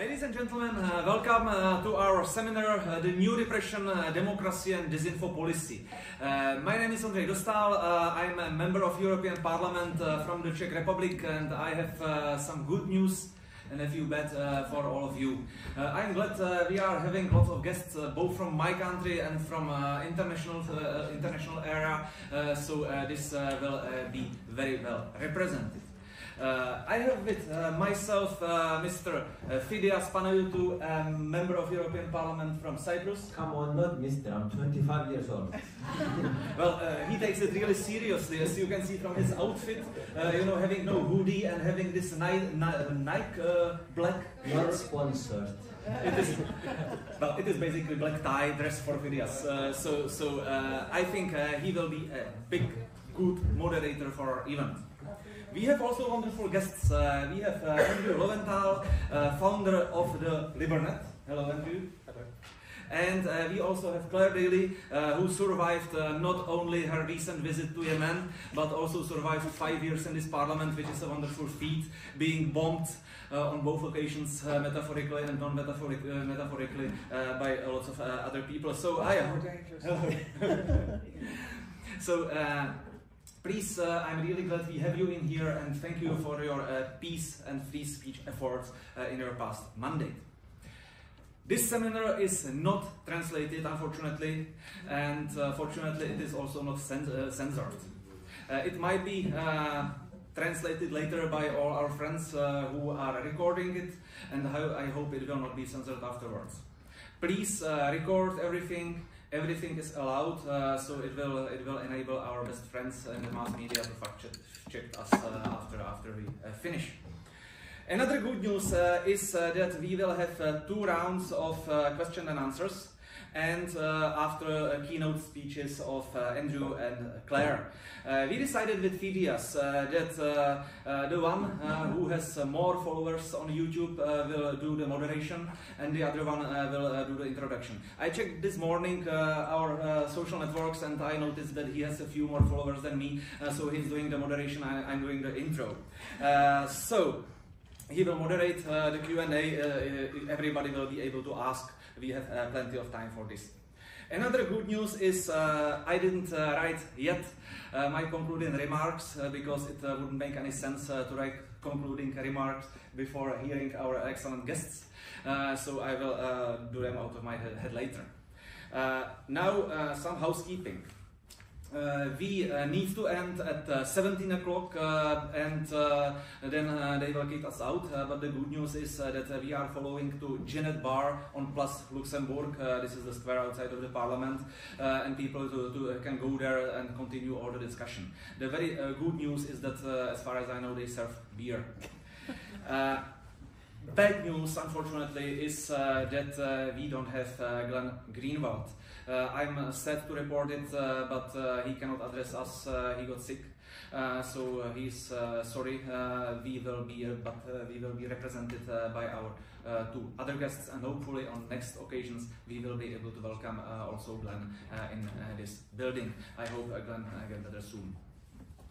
Ladies and gentlemen, welcome to our seminar, The New Depression, Democracy and Disinfo Policy. My name is Dostál. I'm a member of European Parliament from the Czech Republic, and I have some good news and a few bad for all of you. I'm glad we are having lots of guests, both from my country and from international area, so this will be very well represented. I have with myself Mr. Phidias Panayiotou, member of European Parliament from Cyprus. Come on, not Mr. I'm 25 years old. Well, he takes it really seriously, as you can see from his outfit. You know, having no hoodie and having this Nike black shirt. Not sponsored. It is basically black tie dress for Phidias. So I think he will be a big, good moderator for our event. We have also wonderful guests. We have Andrew Lowenthal, founder of the LiberNet. Hello, Andrew. Hello. And we also have Daly, who survived not only her recent visit to Yemen, but also survived 5 years in this parliament, which is a wonderful feat, being bombed on both occasions, metaphorically and non-metaphorically, by lots of other people. So I am. So. Please, I'm really glad we have you in here, and thank you for your peace and free speech efforts in your past mandate. This seminar is not translated, unfortunately, and fortunately it is also not censored. It might be translated later by all our friends who are recording it, and I hope it will not be censored afterwards. Please record everything. Everything is allowed, so it will enable our best friends in the mass media to fact check us after we finish. Another good news is that we will have 2 rounds of question and answers, and after keynote speeches of Andrew and Claire. We decided with Phidias that the one who has more followers on YouTube will do the moderation, and the other one will do the introduction. I checked this morning our social networks, and I noticed that he has a few more followers than me, so he's doing the moderation, I'm doing the intro. So he will moderate the Q&A, everybody will be able to ask. We have plenty of time for this. Another good news is I didn't write yet my concluding remarks because it wouldn't make any sense to write concluding remarks before hearing our excellent guests. So I will do them out of my head later. Now some housekeeping. We need to end at 17 o'clock and then they will kick us out, but the good news is that we are following to Jeanette Bar on Place Luxembourg. This is the square outside of the parliament, and people can go there and continue all the discussion. The very good news is that as far as I know, they serve beer. Bad news, unfortunately, is that we don't have Glenn Greenwald. I'm sad to report it, but he cannot address us. He got sick, so he's sorry. We will be represented by our 2 other guests, and hopefully on next occasions we will be able to welcome also Glenn in this building. I hope Glenn get better soon.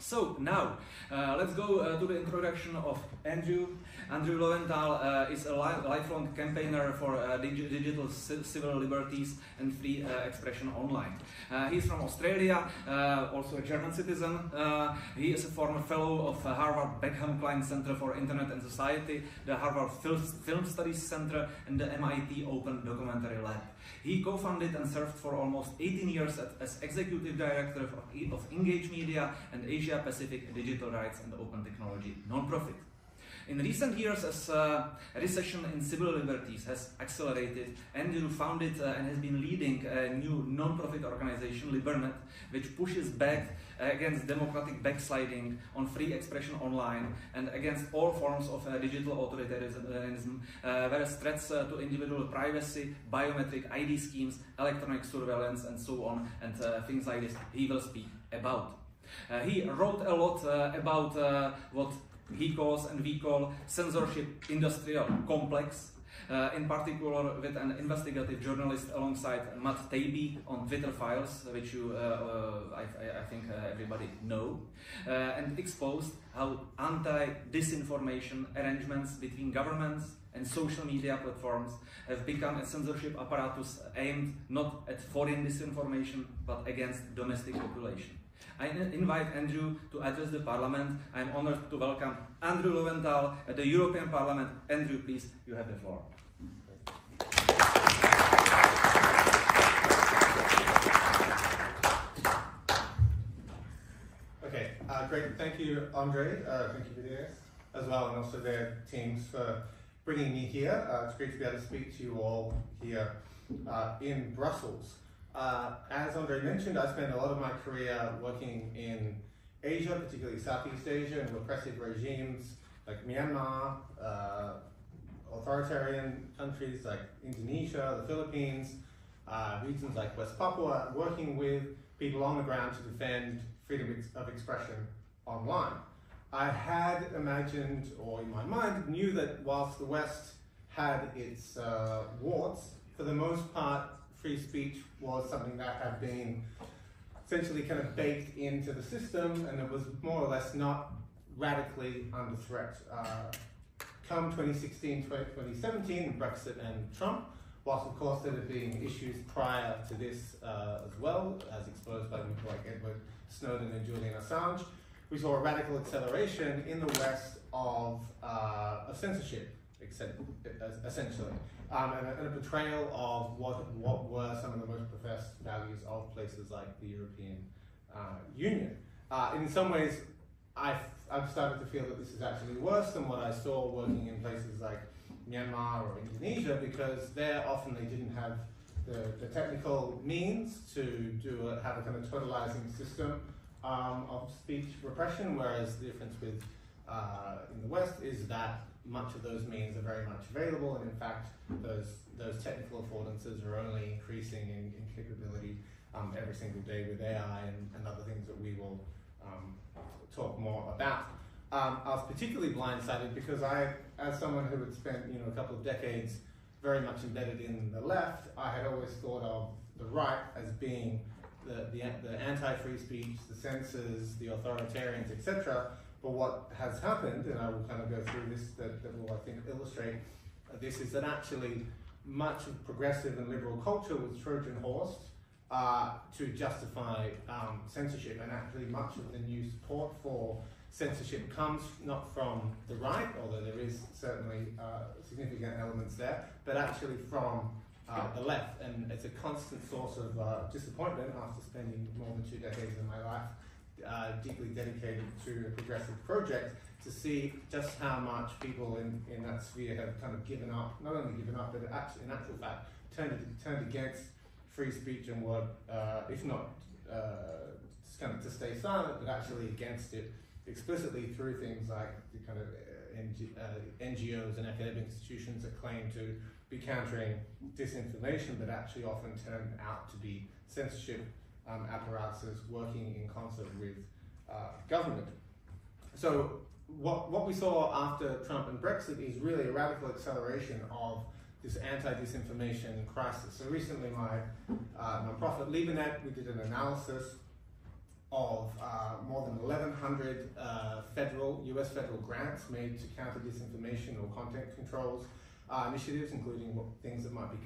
So now, let's go to the introduction of Andrew. Andrew Lowenthal is a lifelong campaigner for digital civil liberties and free expression online. He's from Australia, also a German citizen. He is a former fellow of Harvard Beckham Klein Center for Internet and Society, the Harvard Film Studies Center, and the MIT Open Documentary Lab. He co-founded and served for almost 18 years as Executive Director of Engage Media and Asia Pacific Digital Rights and Open Technology Nonprofit. In recent years, as recession in civil liberties has accelerated, Andrew founded and has been leading a new non-profit organization, LiberNet, which pushes back against democratic backsliding on free expression online and against all forms of digital authoritarianism, whereas threats to individual privacy, biometric ID schemes, electronic surveillance, and so on, and things like this, he will speak about. He wrote a lot about what he calls and we call censorship industrial complex, in particular with an investigative journalist alongside Matt Taibbi on Twitter Files, which you, I think everybody know, and exposed how anti-disinformation arrangements between governments and social media platforms have become a censorship apparatus aimed not at foreign disinformation but against domestic population. I invite Andrew to address the Parliament. I am honored to welcome Andrew Lowenthal at the European Parliament. Andrew, please, you have the floor. Okay, great. Thank you, Andre. Thank you, Vidya, as well, and also their teams for bringing me here. It's great to be able to speak to you all here in Brussels. As Andre mentioned, I spent a lot of my career working in Asia, particularly Southeast Asia, and repressive regimes like Myanmar, authoritarian countries like Indonesia, the Philippines, regions like West Papua, working with people on the ground to defend freedom of expression online. I had imagined, or in my mind, knew that whilst the West had its warts, for the most part, free speech was something that had been essentially kind of baked into the system, and it was more or less not radically under threat. Come 2016, 2017, Brexit and Trump, whilst of course there had been issues prior to this as well, as exposed by people like Edward Snowden and Julian Assange, we saw a radical acceleration in the West of censorship, essentially, and a portrayal of what were some of the most professed values of places like the European Union. In some ways, I've started to feel that this is actually worse than what I saw working in places like Myanmar or Indonesia, because there often they didn't have the technical means to have a kind of totalizing system of speech repression, whereas the difference with in the West is that much of those means are very much available, and in fact those technical affordances are only increasing in capability every single day with AI and other things that we will talk more about. I was particularly blindsided because I, as someone who had spent a couple of decades very much embedded in the left, I had always thought of the right as being the anti-free speech, the censors, the authoritarians, etc. But what has happened, and I will kind of go through this, that will, I think, illustrate this, is that actually much of progressive and liberal culture was Trojan horsed to justify censorship, and actually much of the new support for censorship comes not from the right, although there is certainly significant elements there, but actually from the left, and it's a constant source of disappointment after spending more than 2 decades of my life deeply dedicated to a progressive project, to see just how much people in that sphere have kind of given up, not only given up, but actually, in actual fact, turned against free speech and were, if not kind of to stay silent, but actually against it explicitly through things like the kind of NGOs and academic institutions that claim to be countering disinformation, but actually often turn out to be censorship apparatuses working in concert with government. So what we saw after Trump and Brexit is really a radical acceleration of this anti-disinformation crisis. So recently my nonprofit LiberNet, we did an analysis of more than 1,100 US federal grants made to counter disinformation or content controls initiatives, including things that might be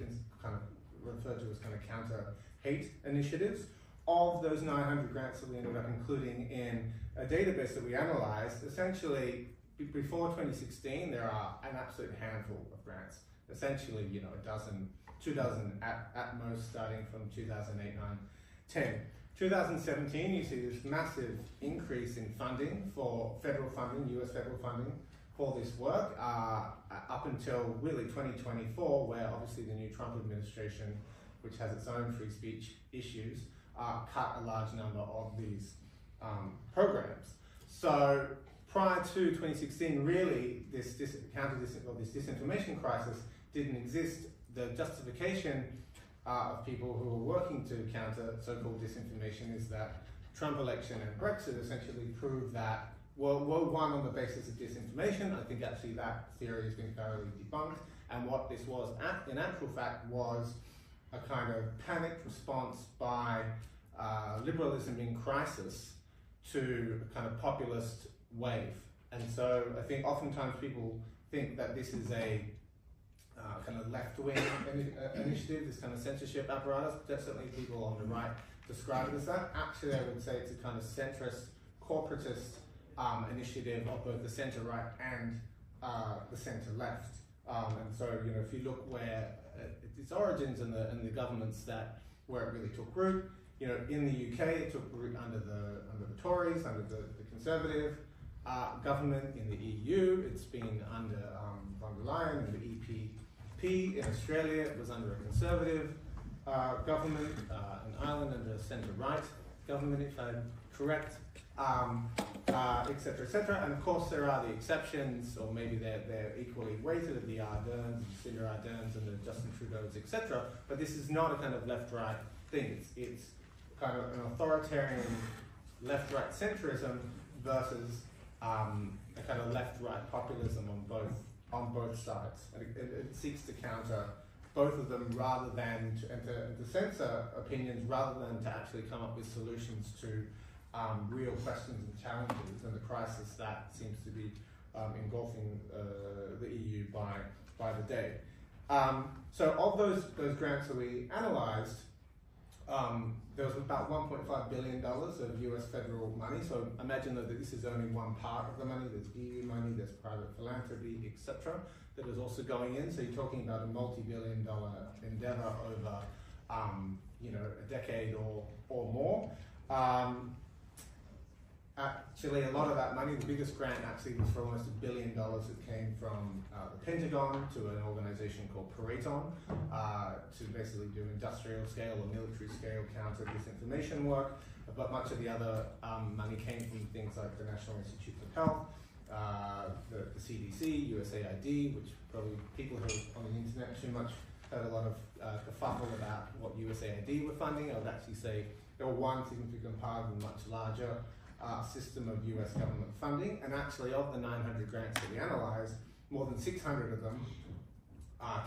kind of referred to as kind of counter hate initiatives. Of those 900 grants that we ended up including in a database that we analyzed, essentially before 2016 there are an absolute handful of grants. Essentially, a dozen, 2 dozen at most, starting from 2008, 9, 10. 2017, you see this massive increase in funding for federal funding, US federal funding for this work, up until really 2024, where obviously the new Trump administration, which has its own free speech issues, cut a large number of these programs. So prior to 2016, really, this disinformation crisis didn't exist. The justification of people who are working to counter so-called disinformation is that Trump election and Brexit essentially proved that won on the basis of disinformation. I think actually that theory has been thoroughly debunked. And what this was, in actual fact, was a kind of panicked response by liberalism in crisis to a kind of populist wave. And so I think oftentimes people think that this is a kind of left-wing initiative, this kind of censorship apparatus. Certainly people on the right describe it as that. Actually, I would say it's a kind of centrist, corporatist initiative of both the centre-right and the centre-left. And so, you know, if you look where its origins and the governments where it really took root, you know, in the UK it took root under the Tories, under the Conservative government. In the EU, it's been under von der Leyen and the EPP. In Australia, it was under a Conservative government. In Ireland, under a centre-right government, if I'm correct. Etc., etc. And of course there are the exceptions, or maybe they're equally weighted, the Ardens, the Jacinda Ardens and the Justin Trudeau's, etc. But this is not a kind of left-right thing. It's kind of an authoritarian left-right centrism versus a kind of left-right populism on both sides. And it seeks to counter both of them rather than to censor opinions, rather than to actually come up with solutions to real questions and challenges and the crisis that seems to be engulfing the EU by the day. So of those grants that we analysed, there was about $1.5 billion of US federal money. So imagine that this is only one part of the money. There's EU money, there's private philanthropy, etc. that is also going in. So you're talking about a multi-billion-dollar endeavour over you know, a decade or more. Actually, a lot of that money, the biggest grant actually was for almost $1 billion that came from the Pentagon to an organization called Paraton to basically do industrial scale or military scale counter disinformation work. But much of the other money came from things like the National Institutes of Health, the CDC, USAID, which probably people who are on the internet too much heard a lot of kerfuffle about what USAID were funding. I would actually say they were one significant part of a much larger system of US government funding, and actually of the 900 grants that we analysed, more than 600 of them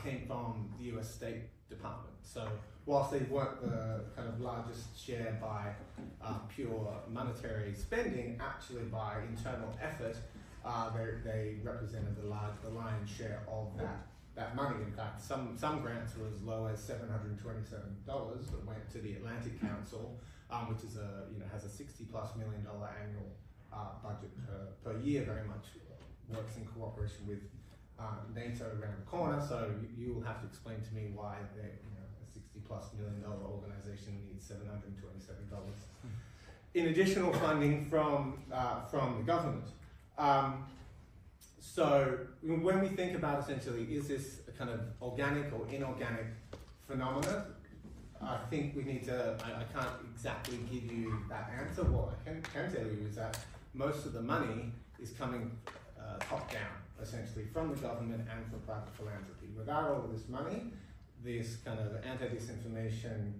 came from the US State Department. So whilst they weren't the kind of largest share by pure monetary spending, actually by internal effort, they represented the lion's share of that money. In fact, some grants were as low as $727 that went to the Atlantic Council, which is has a $60+ million annual budget per year. Very much works in cooperation with NATO around the corner. So you will have to explain to me why a $60+ million organization needs $727 in additional funding from the government. So when we think about essentially, is this a kind of organic or inorganic phenomena? I think we need to, I can't exactly give you that answer. What I can tell you is that most of the money is coming top down, essentially, from the government and from private philanthropy. Without all of this money, this kind of anti-disinformation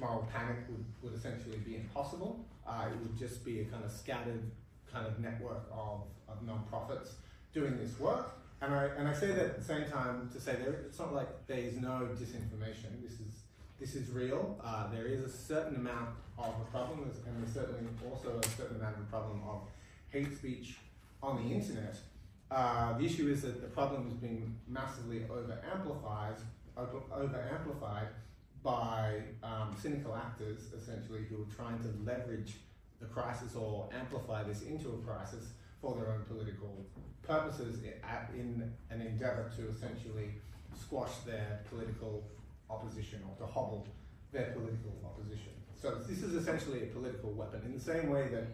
moral panic would essentially be impossible. It would just be a kind of scattered kind of network of non-profits doing this work. And I say that at the same time to say it's not like there is no disinformation. This is real. There is a certain amount of a problem, and there's certainly also a certain amount of a problem of hate speech on the internet. The issue is that the problem is being massively over-amplified by cynical actors, essentially, who are trying to leverage the crisis or amplify this into a crisis for their own political purposes in an endeavor to essentially squash their political opposition or to hobble their political opposition. So this is essentially a political weapon. In the same way that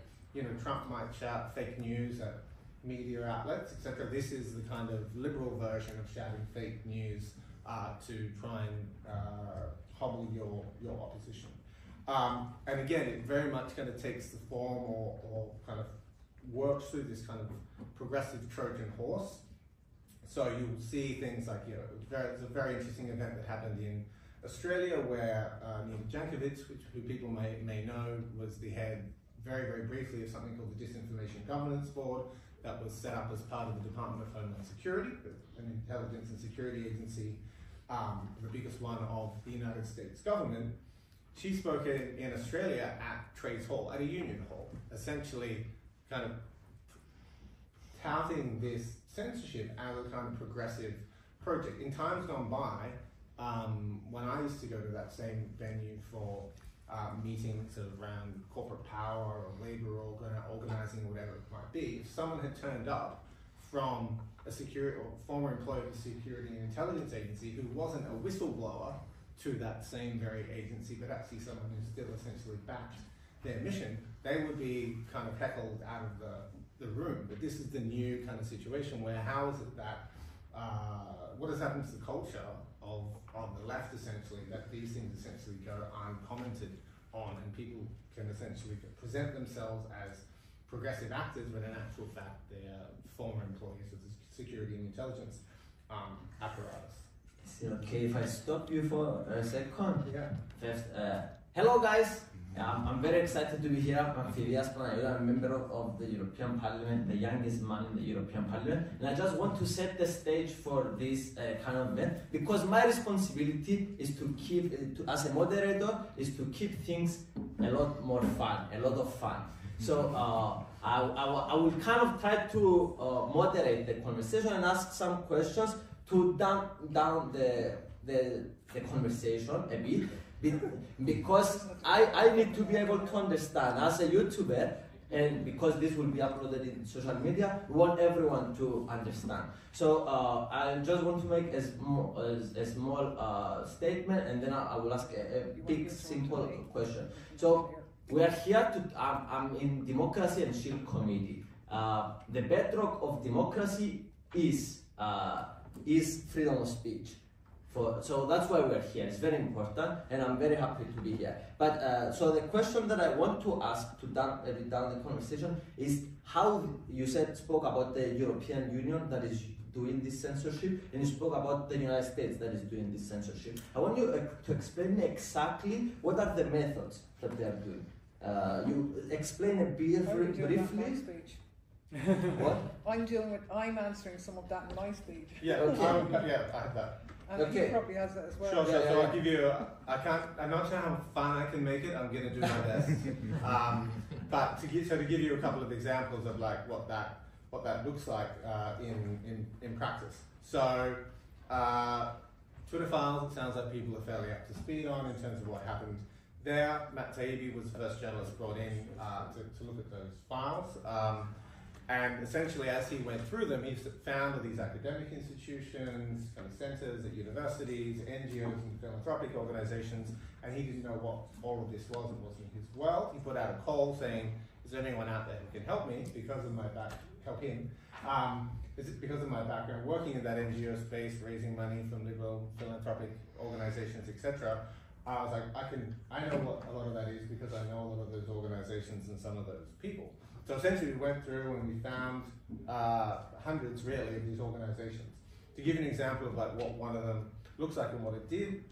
Trump might shout fake news at media outlets, etc. This is the kind of liberal version of shouting fake news to try and hobble your opposition. And again, it very much kind of takes the form or kind of works through this kind of progressive Trojan horse. So you'll see things like, there's a very interesting event that happened in Australia where Neil Jankovic, who people may know, was the head very, very briefly of something called the Disinformation Governance Board that was set up as part of the Department of Homeland Security, an intelligence and security agency, the biggest one of the United States government. She spoke in Australia at Trades Hall, at a union hall, essentially kind of touting this censorship as a kind of progressive project. In times gone by, when I used to go to that same venue for meetings sort of around corporate power or labour organising or whatever it might be, if someone had turned up from a security or former employee of a security and intelligence agency who wasn't a whistleblower to that same very agency, but actually someone who still essentially backed their mission, they would be kind of heckled out of the room. But this is the new kind of situation where how is it that, what has happened to the culture of the left essentially, that these things essentially go uncommented on and people can essentially present themselves as progressive actors when in actual fact they're former employees of the security and intelligence apparatus. Is it okay if I stop you for a second? Yeah. First, hello guys. I'm very excited to be here. I'm Panayiotou. I'm a member of the European Parliament, the youngest man in the European Parliament, and I just want to set the stage for this kind of event because my responsibility is to keep, as a moderator, is to keep things a lot more fun, a lot of fun. So I will kind of try to moderate the conversation and ask some questions to dumb down the conversation a bit. Because I need to be able to understand as a YouTuber, and because this will be uploaded in social media, we want everyone to understand. So I just want to make a small statement, and then I will ask a big simple question. So we are here to, I'm in Democracy and Shield Committee. The bedrock of democracy is freedom of speech. So that's why we're here. It's very important, and I'm very happy to be here. But so the question that I want to ask to dumb down the conversation is how you spoke about the European Union that is doing this censorship, and you spoke about the United States that is doing this censorship. I want you to explain me exactly what are the methods that they are doing. You explain a bit briefly. What? I'm answering some of that in my speech. Yeah, okay. Yeah, I have that. And Okay. he probably has that as well. Sure, Yeah, so yeah. I'll give you, I'm not sure how fun I can make it, I'm gonna do my best. But to give you a couple of examples of like what that looks like in practice. So, Twitter files, it sounds like people are fairly up to speed on in terms of what happened there. Matt Taibbi was the first journalist brought in to look at those files. And essentially, as he went through them, he found all these academic institutions, kind of centers at universities, NGOs and philanthropic organizations, and he didn't know what all of this was. It wasn't his world. He put out a call saying, is there anyone out there who can help me because of my because of my background working in that NGO space, raising money from liberal philanthropic organizations, etc. I was like, I know what a lot of that is because I know a lot of those organizations and some of those people. So essentially we went through and we found hundreds really of these organizations. To give you an example of like what one of them looks like and what it did,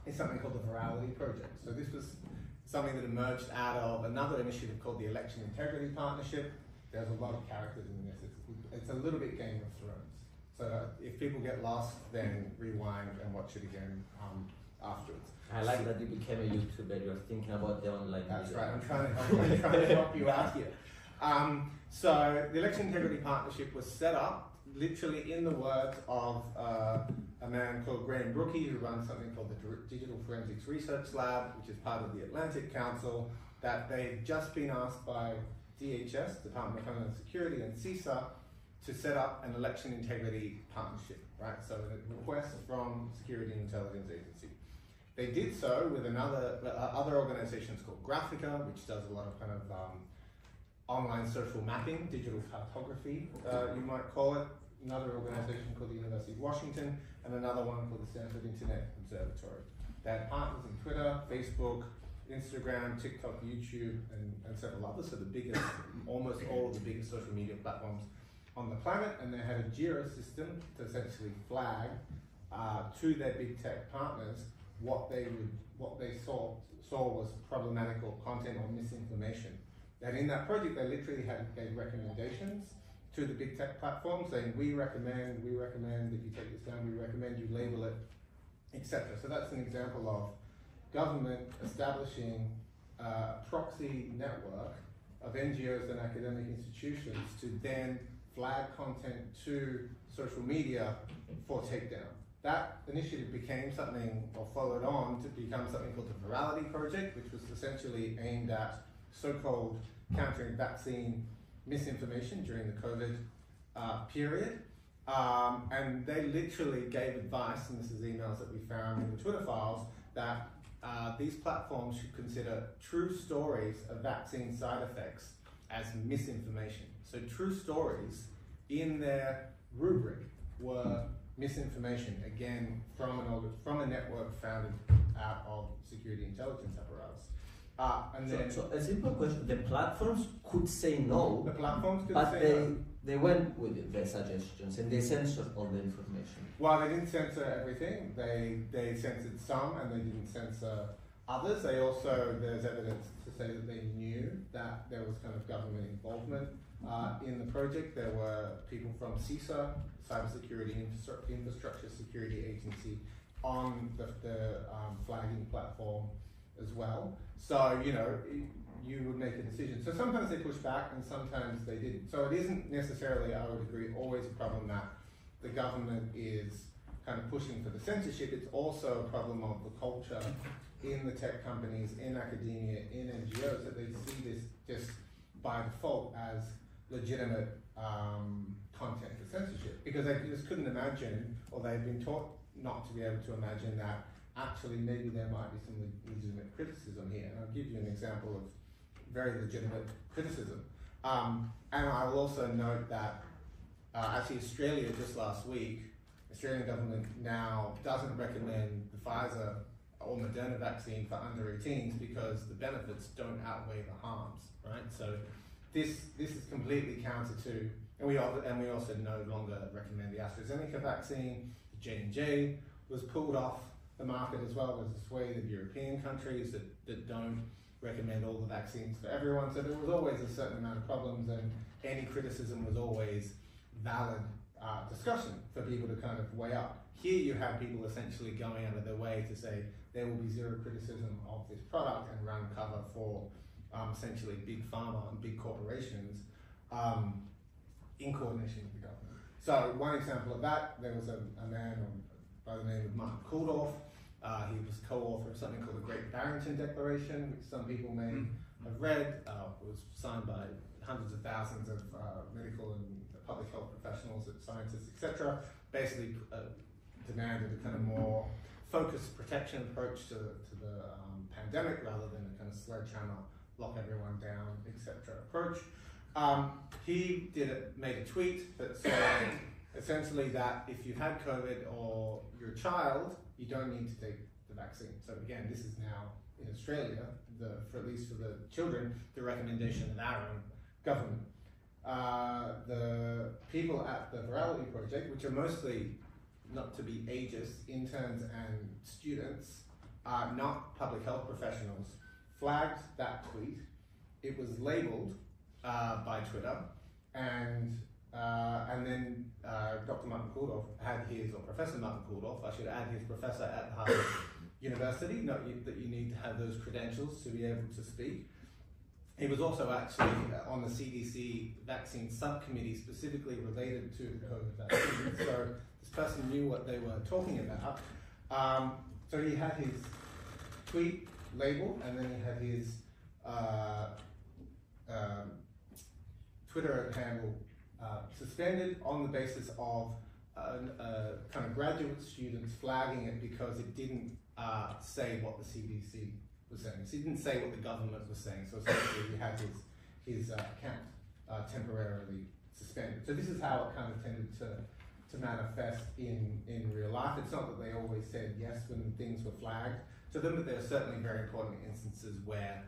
is something called the Virality Project. So this was something that emerged out of another initiative called the Election Integrity Partnership. There's a lot of characters in this. It's a little bit Game of Thrones. So if people get lost, then rewind and watch it again afterwards. I like that you became a YouTuber. You're thinking about the online. That's video. right. I'm trying to help you out here. So the Election Integrity Partnership was set up literally in the words of a man called Graham Brookie, who runs something called the Digital Forensics Research Lab, which is part of the Atlantic Council, that they've just been asked by DHS, Department of Homeland Security, and CISA to set up an election integrity partnership, right? So a request from Security and Intelligence Agency. They did so with other organizations called Graphica, which does a lot of kind of online social mapping, digital cartography, you might call it. Another organization called the University of Washington, and another one called the Stanford Internet Observatory. They had partners in Twitter, Facebook, Instagram, TikTok, YouTube, and several others. So the biggest, almost all of the biggest social media platforms on the planet, and they had a JIRA system to essentially flag to their big tech partners what they saw was problematical content or misinformation And in that project, they literally gave recommendations to the big tech platforms saying, we recommend, if you take this down, we recommend you label it, etc. So that's an example of government establishing a proxy network of NGOs and academic institutions to then flag content to social media for takedown. That initiative became something, or followed on to become something called the Virality Project, which was essentially aimed at so-called countering vaccine misinformation during the COVID period. And they literally gave advice, and this is emails that we found in the Twitter files, that these platforms should consider true stories of vaccine side effects as misinformation. So true stories in their rubric were misinformation, again, from a network founded out of security intelligence apparatus. And then so a simple question, the platforms could say no, the platforms could but say no. they went with their suggestions and they censored all the information. Well, they didn't censor everything. They censored some and they didn't censor others. They also, there's evidence to say that they knew that there was kind of government involvement in the project. There were people from CISA, Cybersecurity Infrastructure Security Agency, on the flagging platform as well. So, you know, you would make a decision. So sometimes they push back and sometimes they didn't. So it isn't necessarily, I would agree, always a problem that the government is kind of pushing for the censorship. It's also a problem of the culture in the tech companies, in academia, in NGOs, that they see this just by default as legitimate content for censorship. Because they just couldn't imagine, or they've been taught not to be able to imagine that actually maybe there might be some legitimate criticism here. And I'll give you an example of very legitimate criticism. And I will also note that actually Australia just last week, Australian government now doesn't recommend the Pfizer or Moderna vaccine for under 18s because the benefits don't outweigh the harms, right? So this is completely counter to, and we also no longer recommend the AstraZeneca vaccine. The J&J was pulled off the market as well. There's a swathe of European countries that don't recommend all the vaccines for everyone. So there was always a certain amount of problems, and any criticism was always valid discussion for people to kind of weigh up. Here you have people essentially going out of their way to say there will be zero criticism of this product and run cover for essentially big pharma and big corporations in coordination with the government. So one example of that, there was a man by the name of Martin Kulldorff. He was co-author of something called the Great Barrington Declaration, which some people may have read. It was signed by hundreds of thousands of medical and public health professionals, scientists, etc. Basically demanded a kind of more focused protection approach to the pandemic rather than a kind of sledgehammer, lock everyone down, etc. approach. He made a tweet that said essentially that if you've had COVID or you're a child, you don't need to take the vaccine. So again, this is now in Australia, for at least for the children, the recommendation of our own government. The people at the Virality Project, which are mostly, not to be ageist, interns and students, not public health professionals, flagged that tweet. It was labeled by Twitter, and then Dr. Martin Kulldorff had his, or Professor Martin Kulldorff, I should add, his professor at Harvard University, note that you need to have those credentials to be able to speak. He was also actually on the CDC vaccine subcommittee specifically related to the COVID vaccine, so this person knew what they were talking about. So he had his tweet labeled, and then he had his Twitter handle suspended on the basis of kind of graduate students flagging it because it didn't say what the CDC was saying. So he didn't say what the government was saying. So essentially he had his account temporarily suspended. So this is how it kind of tended to manifest in real life. It's not that they always said yes when things were flagged to them, but there are certainly very important instances where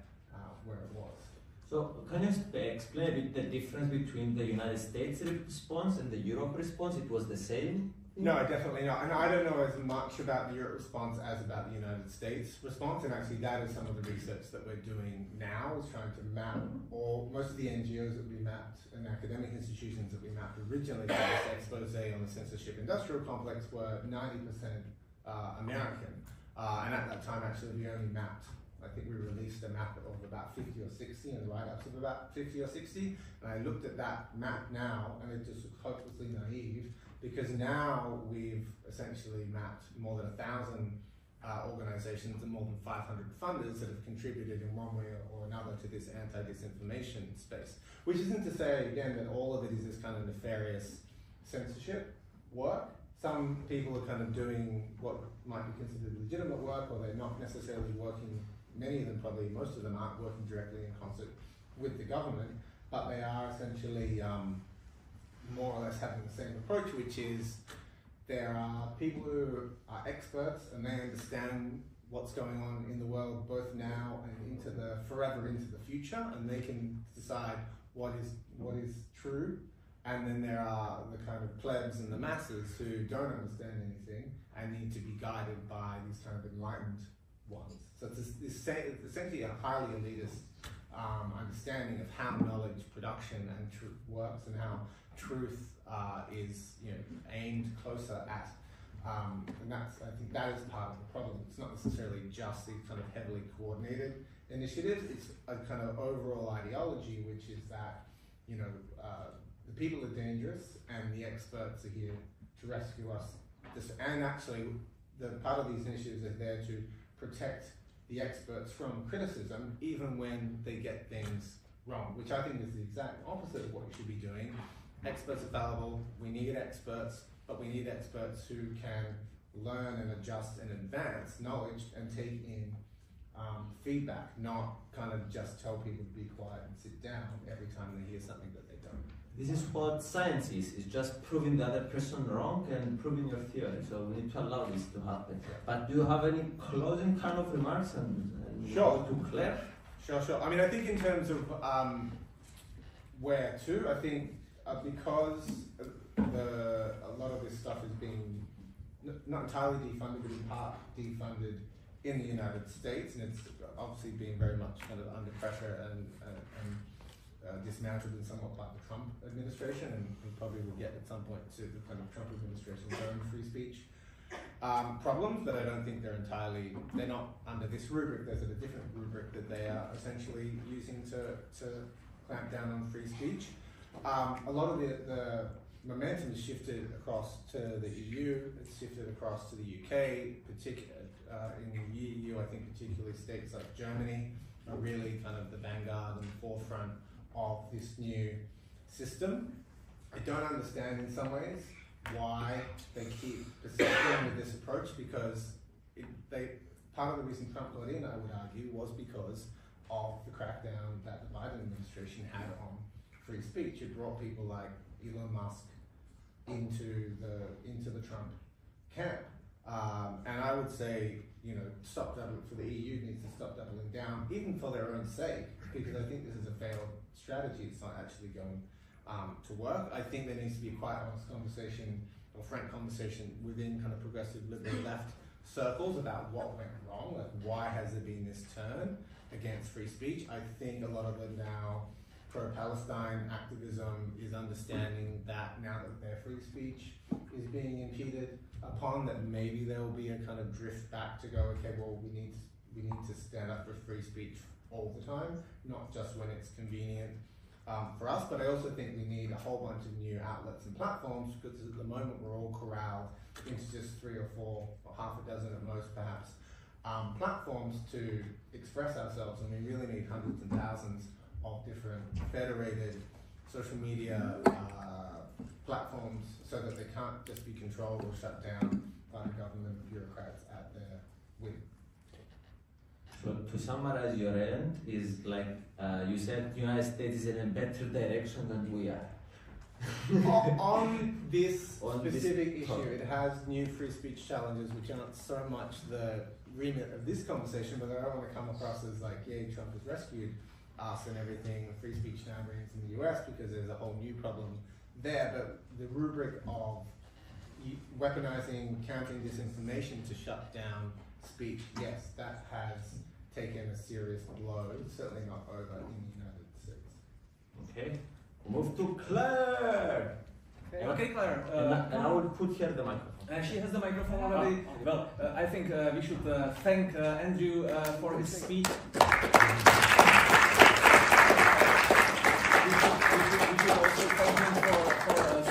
it was. So can you explain a bit the difference between the United States response and the Europe response? It was the same? No, definitely not. And I don't know as much about the Europe response as about the United States response. And actually, that is some of the research that we're doing now, is trying to map most of the NGOs that we mapped and academic institutions that we mapped originally for this expose on the censorship industrial complex were 90% American. And at that time, actually, we only mapped, I think we released a map of about 50 or 60 and write-ups of about 50 or 60. And I looked at that map now, and it just was hopelessly naive, because now we've essentially mapped more than 1,000 organizations and more than 500 funders that have contributed in one way or another to this anti-disinformation space. Which isn't to say, again, that all of it is this kind of nefarious censorship work. Some people are kind of doing what might be considered legitimate work, or they're not necessarily working, many of them probably, most of them aren't working directly in concert with the government, but they are essentially more or less having the same approach, which is there are people who are experts and they understand what's going on in the world both now and forever into the future, and they can decide what is true. And then there are the kind of plebs and the masses who don't understand anything and need to be guided by these kind of enlightened ones. So it's essentially a highly elitist understanding of how knowledge production and truth works, and how truth is aimed closer at, and I think that is part of the problem. It's not necessarily just these kind of heavily coordinated initiatives. It's a kind of overall ideology, which is that the people are dangerous and the experts are here to rescue us. And actually, the part of these initiatives are there to protect the experts from criticism, even when they get things wrong, which I think is the exact opposite of what you should be doing. Experts are fallible, we need experts, but we need experts who can learn and adjust and advance knowledge and take in feedback, not kind of just tell people to be quiet and sit down every time they hear something that they don't. This is what science is. It's just proving the other person wrong and proving your theory. So we need to allow this to happen. But do you have any closing kind of remarks and Sure. to Claire? Sure. I mean, I think in terms of where to, I think because a lot of this stuff is being not entirely defunded, but in part defunded in the United States, and it's obviously being very much kind of under pressure and dismantled in somewhat by the Trump administration, and we probably will get at some point to the kind of Trump administration's own free speech problems, but I don't think they're not under this rubric. There's a different rubric that they are essentially using to clamp down on free speech. A lot of the momentum has shifted across to the EU, it's shifted across to the UK, in the EU, I think particularly states like Germany are really kind of the vanguard and the forefront of this new system. I don't understand in some ways why they keep persisting with this approach, because part of the reason Trump got in, I would argue, was because of the crackdown that the Biden administration had on free speech. It brought people like Elon Musk into the Trump camp. And I would say, for the EU needs to stop doubling down, even for their own sake, because I think this is a failed strategy. It's not actually going to work. I think there needs to be a quite honest conversation, or frank conversation, within kind of progressive liberal left circles about what went wrong, like why has there been this turn against free speech. I think a lot of the now pro-Palestine activism is understanding that now that their free speech is being impeded upon, that maybe there will be a kind of drift back to go, okay, well, we need to stand up for free speech all the time, not just when it's convenient for us. But I also think we need a whole bunch of new outlets and platforms, because at the moment we're all corralled into just 3 or 4 or half a dozen at most perhaps platforms to express ourselves, and we really need hundreds and thousands of different federated social media platforms, so that they can't just be controlled or shut down by the government bureaucrats at their whim. So to summarize your end is like you said, the United States is in a better direction than we are. On this specific issue, it has new free speech challenges, which aren't so much the remit of this conversation, but I don't want to come across as like, yay, Trump has rescued us and everything, free speech now brings in the US because there's a whole new problem there. But the rubric of weaponizing, countering disinformation to shut down speech, yes, that has taken a serious blow. It's certainly not over in the United States. Okay, move to Claire. Okay, Claire. And I will put here the microphone. She has the microphone already. Well, I think we should thank Andrew for his speech. We should also thank him for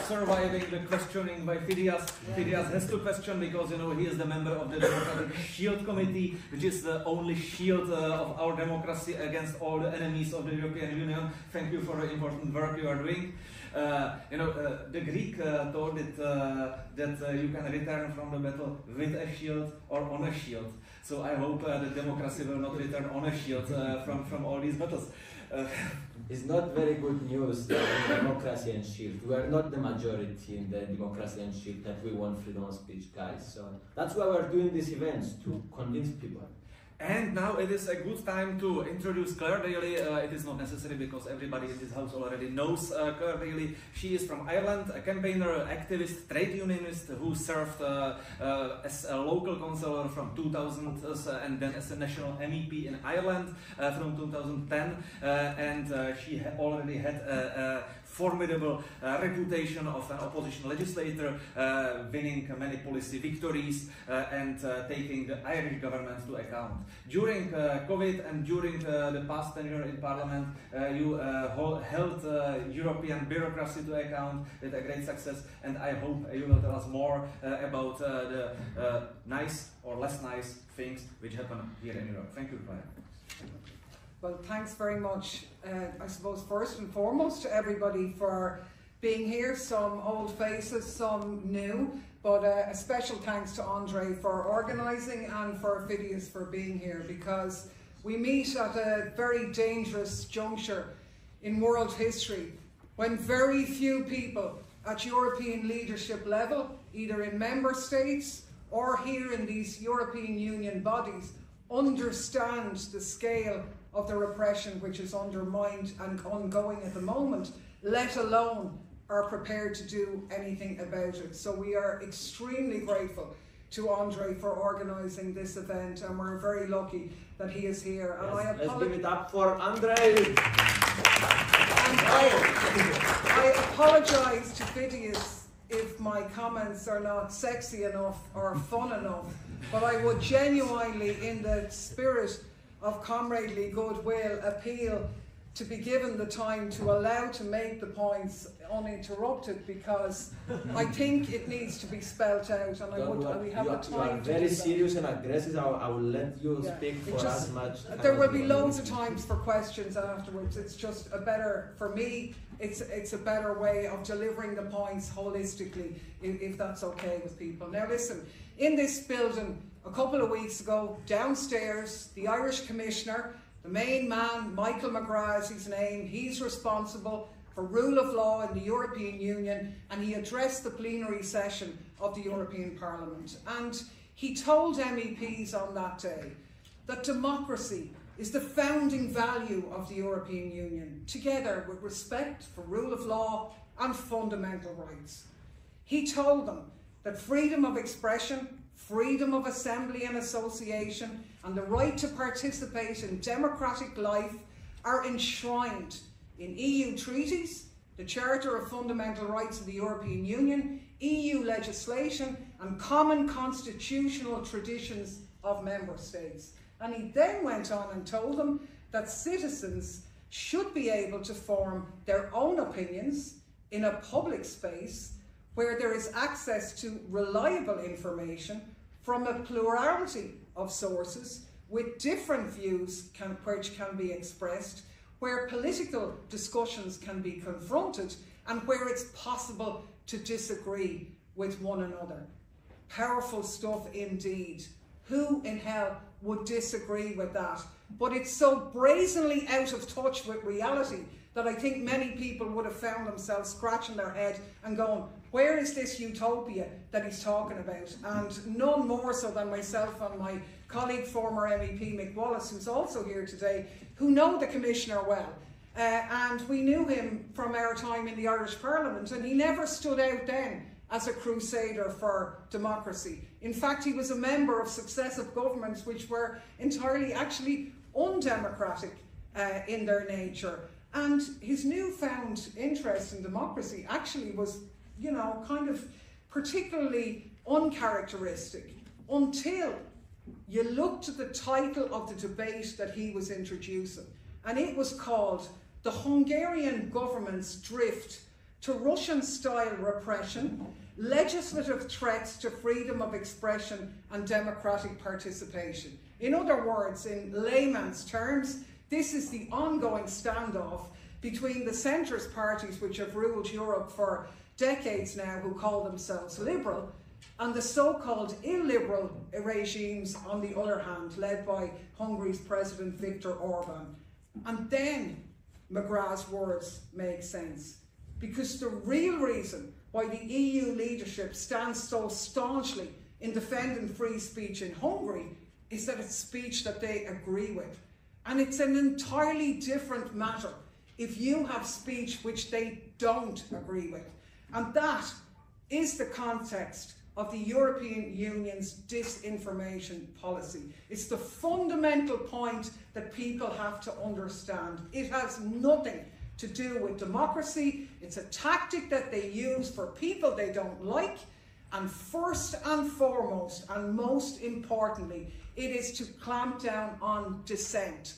surviving the questioning by Phidias. Phidias has to question because, you know, he is the member of the Democratic Shield Committee, which is the only shield of our democracy against all the enemies of the European Union. Thank you for the important work you are doing. The Greek told it that you can return from the battle with a shield or on a shield. So I hope that democracy will not return on a shield from all these battles. It's not very good news in democracy and shield. We are not the majority in the democracy and shield that we want freedom of speech, guys. So that's why we're doing these events, to convince people. And now it is a good time to introduce Claire Daly. It is not necessary because everybody in this house already knows Claire Daly. She is from Ireland, a campaigner, activist, trade unionist who served as a local councillor from 2000 and then as a national MEP in Ireland from 2010. And she already had a formidable reputation of an opposition legislator, winning many policy victories and taking the Irish government to account. During COVID and during the past tenure in Parliament, you held European bureaucracy to account with a great success, and I hope you will tell us more about the nice or less nice things which happen here in Europe. Thank you, Claire. Well, thanks very much, I suppose, first and foremost to everybody for being here, some old faces, some new, but a special thanks to Andre for organising and for Phidias for being here, because we meet at a very dangerous juncture in world history when very few people at European leadership level, either in member states or here in these European Union bodies, understand the scale of the repression which is undermined and ongoing at the moment, let alone are prepared to do anything about it. So we are extremely grateful to Andre for organising this event, and we're very lucky that he is here. And yes, let's give it up for Andre. And I apologise to Phidias if my comments are not sexy enough or fun enough, but I would genuinely, in the spirit of comradely goodwill, appeal to be given the time to allow to make the points uninterrupted, because I think it needs to be spelt out, and we have the time. You are very serious and aggressive. I will let you speak for as much time. There will be loads of times for questions afterwards. It's just a better, for me, it's a better way of delivering the points holistically, if that's okay with people. Now listen, in this building a couple of weeks ago, downstairs, the Irish Commissioner, the main man, Michael McGrath is his name, he's responsible for rule of law in the European Union, and he addressed the plenary session of the European Parliament. And he told MEPs on that day that democracy is the founding value of the European Union, together with respect for rule of law and fundamental rights. He told them that freedom of expression, freedom of assembly and association, and the right to participate in democratic life are enshrined in EU treaties, the Charter of Fundamental Rights of the European Union, EU legislation, and common constitutional traditions of member states. And he then went on and told them that citizens should be able to form their own opinions in a public space where there is access to reliable information from a plurality of sources with different views which can be expressed, where political discussions can be confronted, and where it's possible to disagree with one another. Powerful stuff indeed. Who in hell would disagree with that? But it's so brazenly out of touch with reality that I think many people would have found themselves scratching their head and going, where is this utopia that he's talking about? And none more so than myself and my colleague, former MEP Mick Wallace, who's also here today, who know the Commissioner well. And we knew him from our time in the Irish Parliament, and he never stood out then as a crusader for democracy. In fact, he was a member of successive governments which were entirely actually undemocratic in their nature. And his newfound interest in democracy actually was, you know, kind of particularly uncharacteristic until you looked at the title of the debate that he was introducing. And it was called "The Hungarian Government's Drift to Russian-Style Repression, Legislative Threats to Freedom of Expression and Democratic Participation." In other words, in layman's terms, this is the ongoing standoff between the centrist parties which have ruled Europe for decades now, who call themselves liberal, and the so-called illiberal regimes on the other hand, led by Hungary's President Viktor Orban. And then McGrath's words make sense, because the real reason why the EU leadership stands so staunchly in defending free speech in Hungary is that it's speech that they agree with. And it's an entirely different matter if you have speech which they don't agree with. And that is the context of the European Union's disinformation policy. It's the fundamental point that people have to understand. It has nothing to do with democracy. It's a tactic that they use for people they don't like. And first and foremost, and most importantly, it is to clamp down on dissent,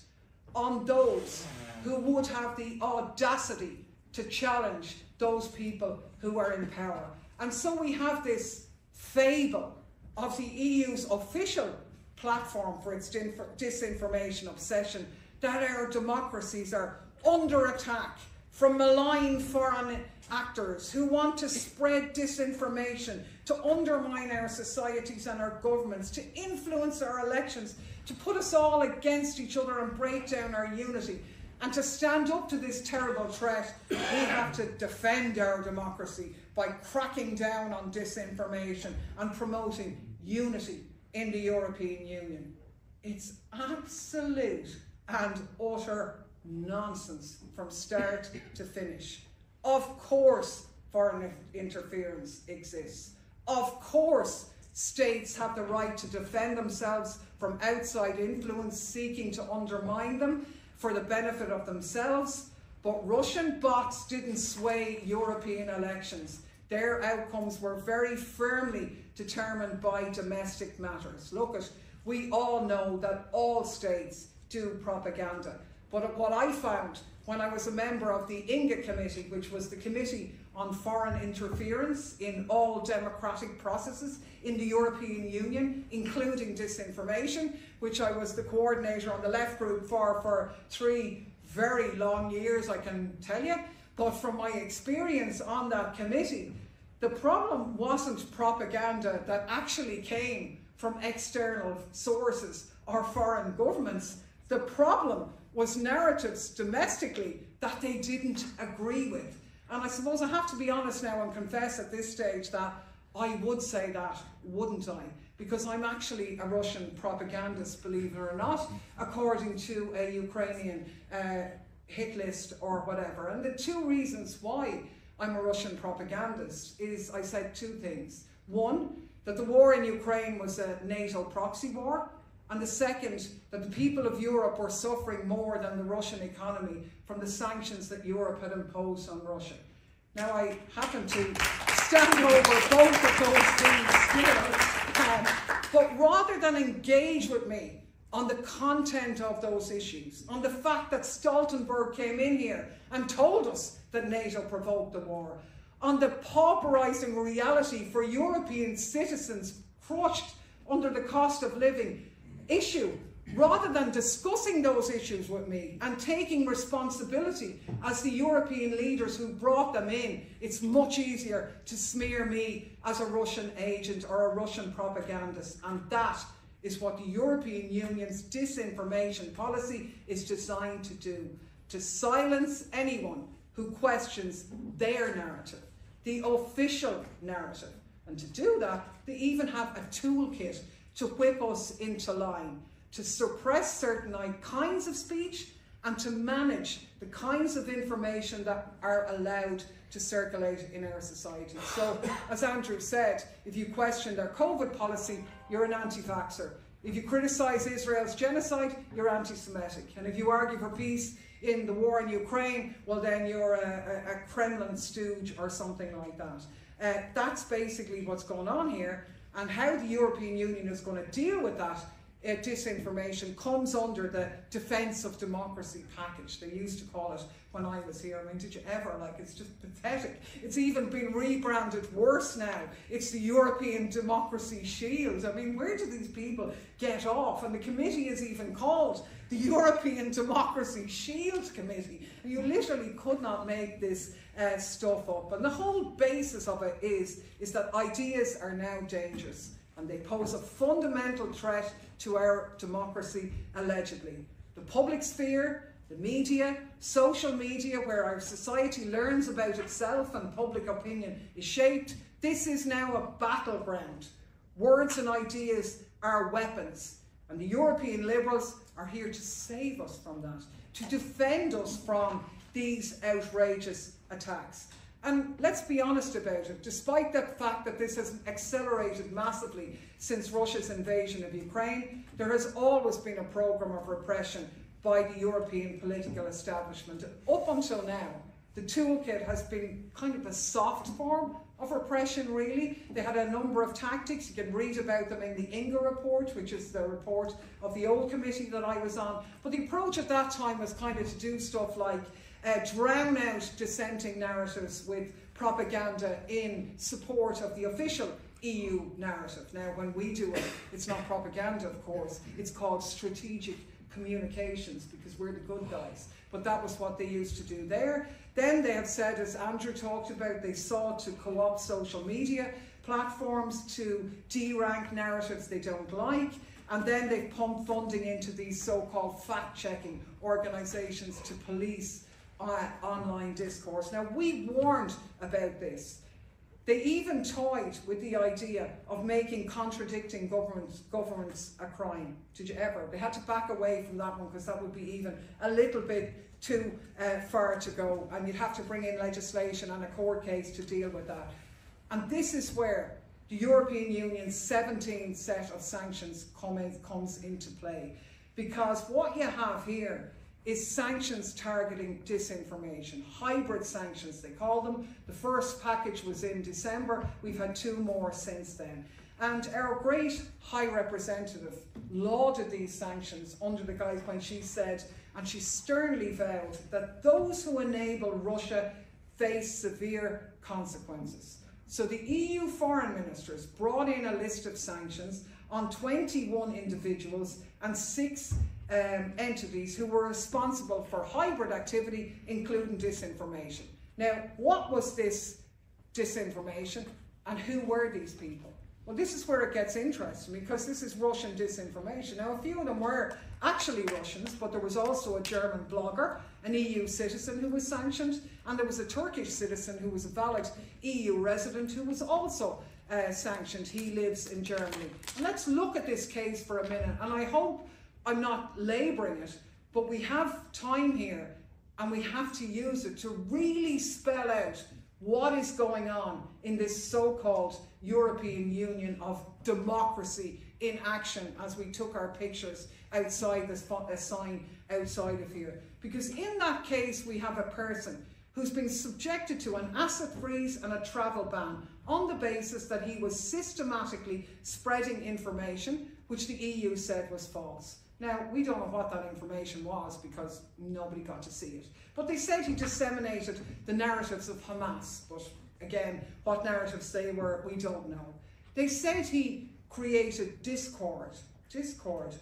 on those who would have the audacity to challenge those people who are in power. And so we have this fable of the EU's official platform for its disinformation obsession, that our democracies are under attack from malign foreign actors who want to spread disinformation, to undermine our societies and our governments, to influence our elections, to put us all against each other and break down our unity. And to stand up to this terrible threat, we have to defend our democracy by cracking down on disinformation and promoting unity in the European Union. It's absolute and utter nonsense from start to finish. Of course, foreign interference exists. Of course, states have the right to defend themselves from outside influence seeking to undermine them for the benefit of themselves, but Russian bots didn't sway European elections. Their outcomes were very firmly determined by domestic matters. Look, we all know that all states do propaganda, but what I found when I was a member of the INGA committee, which was the Committee on Foreign Interference in all democratic processes in the European Union, including disinformation, which I was the coordinator on the left group for 3 very long years, I can tell you. But from my experience on that committee, the problem wasn't propaganda that actually came from external sources or foreign governments. The problem was narratives domestically that they didn't agree with. And I suppose I have to be honest now and confess at this stage that I would say that, wouldn't I? Because I'm actually a Russian propagandist, believe it or not, according to a Ukrainian hit list or whatever. And the 2 reasons why I'm a Russian propagandist is, I said 2 things. One, that the war in Ukraine was a NATO proxy war. And the second, that the people of Europe were suffering more than the Russian economy from the sanctions that Europe had imposed on Russia. Now, I happen to stand over both of those things here, but rather than engage with me on the content of those issues, on the fact that Stoltenberg came in here and told us that NATO provoked the war, on the pauperising reality for European citizens crushed under the cost of living issue, rather than discussing those issues with me and taking responsibility as the European leaders who brought them in, it's much easier to smear me as a Russian agent or a Russian propagandist. And that is what the European Union's disinformation policy is designed to do. to silence anyone who questions their narrative, the official narrative. And to do that, they even have a toolkit to whip us into line, to suppress certain kinds of speech and to manage the kinds of information that are allowed to circulate in our society. So, as Andrew said, if you question their COVID policy, you're an anti-vaxxer. If you criticise Israel's genocide, you're anti-Semitic. And if you argue for peace in the war in Ukraine, well then you're a Kremlin stooge or something like that. That's basically what's going on here, and how the European Union is going to deal with that disinformation comes under the Defence of Democracy package. They used to call it when I was here. I mean, did you ever? Like, it's just pathetic. It's even been rebranded worse now. It's the European Democracy Shield. I mean, where do these people get off? And the committee is even called the European Democracy Shield Committee. And you literally could not make this stuff up. And the whole basis of it is that ideas are now dangerous, and they pose a fundamental threat to our democracy, allegedly. The public sphere, the media, social media, where our society learns about itself and public opinion is shaped, this is now a battleground. Words and ideas are weapons, and the European liberals are here to save us from that, to defend us from these outrageous attacks. And let's be honest about it, despite the fact that this has accelerated massively since Russia's invasion of Ukraine, there has always been a programme of repression by the European political establishment. Up until now, the toolkit has been kind of a soft form of repression, really. They had a number of tactics. You can read about them in the Inga report, which is the report of the old committee that I was on. But the approach at that time was kind of to do stuff like drown out dissenting narratives with propaganda in support of the official EU narrative. Now, when we do it, it's not propaganda, of course. It's called strategic communications, because we're the good guys. But that was what they used to do there. Then they have said, as Andrew talked about, they sought to co-opt social media platforms to de-rank narratives they don't like. And then they've pumped funding into these so-called fact-checking organisations to police online discourse. Now, we warned about this. They even toyed with the idea of making contradicting governments a crime. Did you ever? They had to back away from that one, because that would be even a little bit too far to go, and you'd have to bring in legislation and a court case to deal with that. And this is where the European Union's 17th set of sanctions comes into play, because what you have here is sanctions targeting disinformation, hybrid sanctions they call them. The first package was in December, we've had 2 more since then. And our great High Representative lauded these sanctions under the guise when she said, and she sternly vowed, that those who enable Russia face severe consequences. So the EU foreign ministers brought in a list of sanctions on 21 individuals and 6 entities who were responsible for hybrid activity, including disinformation. Now, what was this disinformation, and who were these people? Well, this is where it gets interesting, because this is Russian disinformation. Now, a few of them were actually Russians, but there was also a German blogger, an EU citizen who was sanctioned, and there was a Turkish citizen who was a valid EU resident who was also sanctioned. He lives in Germany. And let's look at this case for a minute, and I hope I'm not labouring it, but we have time here, and we have to use it to really spell out what is going on in this so-called European Union of democracy in action, as we took our pictures outside this sign outside of here. Because in that case, we have a person who's been subjected to an asset freeze and a travel ban on the basis that he was systematically spreading information which the EU said was false. Now, we don't know what that information was, because nobody got to see it. But they said he disseminated the narratives of Hamas. But again, what narratives they were, we don't know. They said he created discord,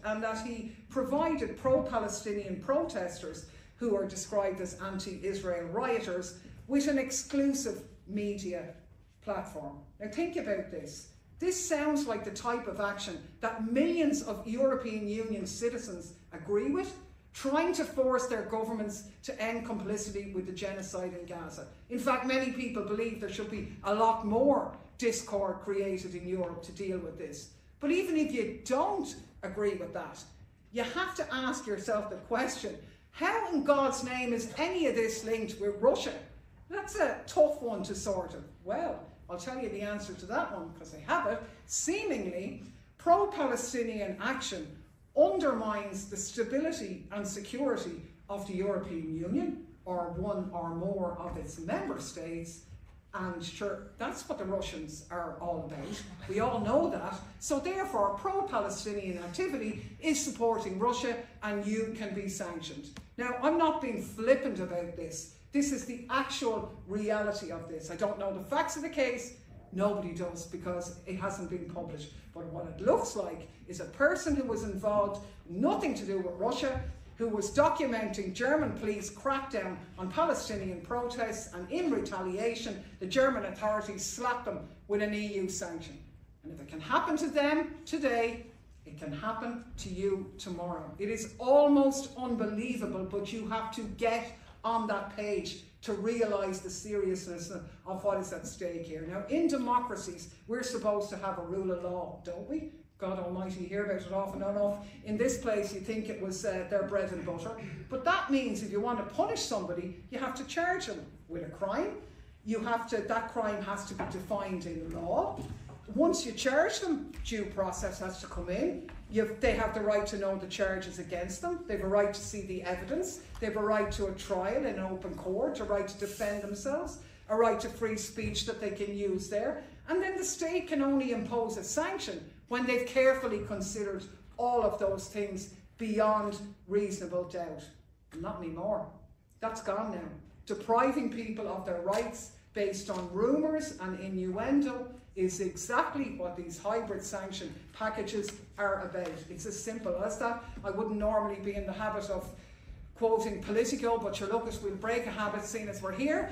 and that he provided pro-Palestinian protesters, who are described as anti-Israel rioters, with an exclusive media platform. Now think about this. This sounds like the type of action that millions of European Union citizens agree with. trying to force their governments to end complicity with the genocide in Gaza. In fact, many people believe there should be a lot more discord created in Europe to deal with this. But even if you don't agree with that, you have to ask yourself the question, how in God's name is any of this linked with Russia? That's a tough one to sort of, well, I'll tell you the answer to that one because I have it. Seemingly, pro-Palestinian action undermines the stability and security of the European Union or one or more of its member states. And sure, that's what the Russians are all about. We all know that. So therefore, pro-Palestinian activity is supporting Russia and you can be sanctioned. Now, I'm not being flippant about this. This is the actual reality of this. I don't know the facts of the case. Nobody does because it hasn't been published. But what it looks like is a person who was involved, nothing to do with Russia, who was documenting German police crackdown on Palestinian protests, and in retaliation, the German authorities slapped them with an EU sanction. And if it can happen to them today, it can happen to you tomorrow. It is almost unbelievable, but you have to get on that page to realise the seriousness of what is at stake here. Now, in democracies, we're supposed to have a rule of law, don't we? God almighty, you hear about it often enough. In this place, you think it was their bread and butter. But that means if you want to punish somebody, you have to charge them with a crime. That crime has to be defined in law. Once you charge them, due process has to come in. They have the right to know the charges against them. They have a right to see the evidence. They have a right to a trial in open court, a right to defend themselves, a right to free speech that they can use there. And then the state can only impose a sanction when they've carefully considered all of those things beyond reasonable doubt. Not anymore. That's gone now. Depriving people of their rights based on rumours and innuendo is exactly what these hybrid sanction packages are about. It's as simple as that. I wouldn't normally be in the habit of quoting Politico, but sure, look, we'll break a habit seeing as we're here.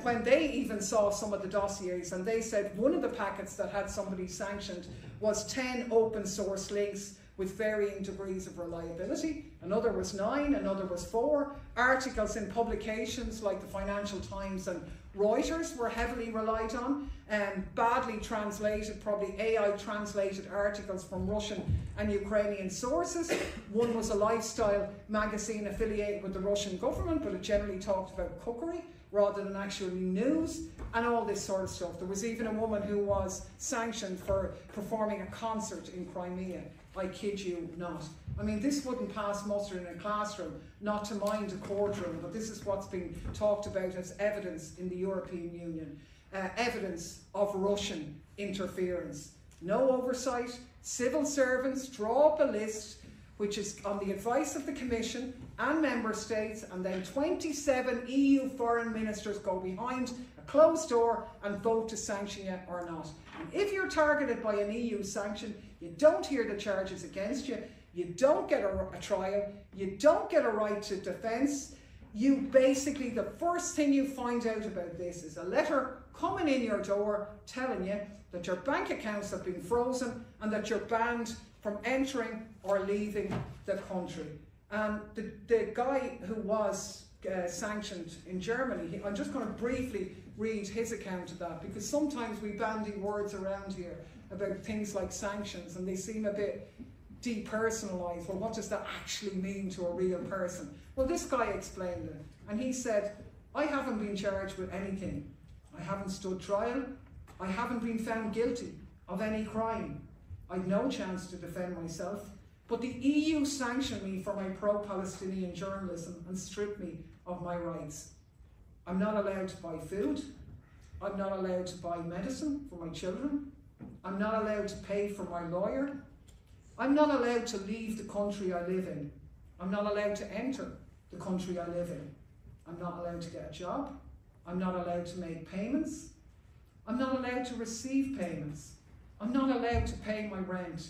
When they even saw some of the dossiers, and they said one of the packets that had somebody sanctioned was 10 open source links with varying degrees of reliability. Another was 9, another was 4. Articles in publications like the Financial Times and Reuters were heavily relied on, badly translated, probably AI translated articles from Russian and Ukrainian sources. One was a lifestyle magazine affiliated with the Russian government, but it generally talked about cookery rather than actually news and all this sort of stuff. There was even a woman who was sanctioned for performing a concert in Crimea. I kid you not. I mean, this wouldn't pass muster in a classroom, not to mind a courtroom, but this is what's being talked about as evidence in the European Union. Evidence of Russian interference. No oversight. Civil servants draw up a list which is on the advice of the Commission and Member States, and then 27 EU foreign ministers go behind a closed door and vote to sanction you or not. And if you're targeted by an EU sanction, you don't hear the charges against you, you don't get a trial, you don't get a right to defence. You basically, the first thing you find out about this is a letter coming in your door telling you that your bank accounts have been frozen and that you're banned from entering or leaving the country. And the guy who was sanctioned in Germany, I'm just going to briefly read his account of that, because sometimes we bandy words around here about things like sanctions and they seem a bit depersonalised. Well, what does that actually mean to a real person? Well, this guy explained it, and he said, I haven't been charged with anything. I haven't stood trial. I haven't been found guilty of any crime. I've no chance to defend myself. But the EU sanctioned me for my pro-Palestinian journalism and stripped me of my rights. I'm not allowed to buy food. I'm not allowed to buy medicine for my children. I'm not allowed to pay for my lawyer. I'm not allowed to leave the country I live in. I'm not allowed to enter the country I live in. I'm not allowed to get a job. I'm not allowed to make payments. I'm not allowed to receive payments. I'm not allowed to pay my rent.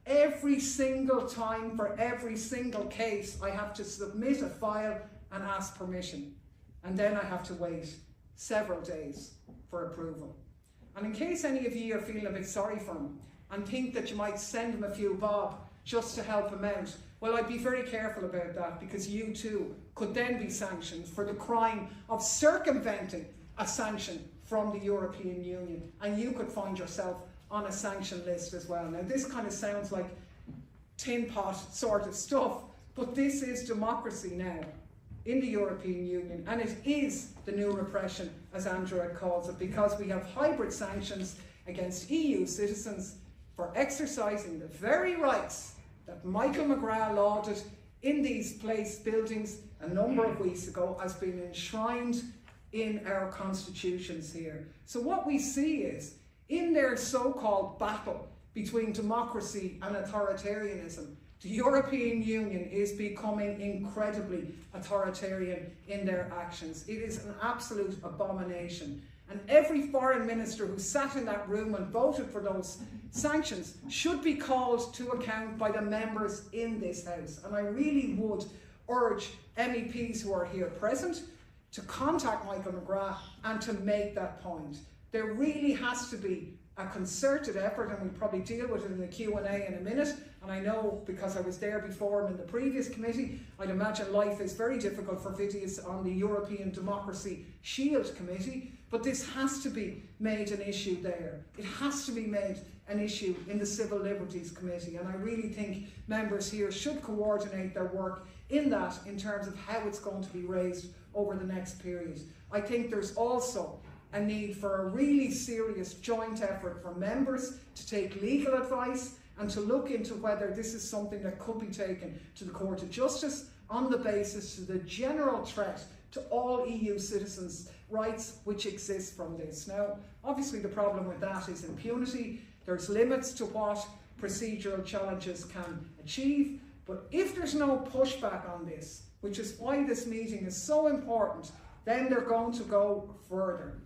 Every single time, for every single case, I have to submit a file and ask permission. And then I have to wait several days for approval. And in case any of you are feeling a bit sorry for him and think that you might send him a few bob just to help them out. Well, I'd be very careful about that, because you too could then be sanctioned for the crime of circumventing a sanction from the European Union, and you could find yourself on a sanction list as well. Now, this kind of sounds like tin pot sort of stuff, but this is democracy now in the European Union, and it is the new repression, as Andrew calls it, because we have hybrid sanctions against EU citizens for exercising the very rights that Michael McGrath lauded in these buildings a number of weeks ago as being enshrined in our constitutions here. So what we see is, in their so-called battle between democracy and authoritarianism, the European Union is becoming incredibly authoritarian in their actions. It is an absolute abomination. And every foreign minister who sat in that room and voted for those sanctions should be called to account by the members in this House. And I really would urge MEPs who are here present to contact Michael McGrath and to make that point. There really has to be a concerted effort, and we'll probably deal with it in the Q&A in a minute. And I know, because I was there before him in the previous committee, I'd imagine life is very difficult for Vidius on the European Democracy Shield Committee, but this has to be made an issue there. It has to be made an issue in the Civil Liberties Committee, and I really think members here should coordinate their work in that, in terms of how it's going to be raised over the next period. I think there's also a need for a really serious joint effort for members to take legal advice and to look into whether this is something that could be taken to the Court of Justice on the basis of the general threat to all EU citizens' rights which exist from this. Now, obviously the problem with that is impunity. There's limits to what procedural challenges can achieve, but if there's no pushback on this, which is why this meeting is so important, then they're going to go further.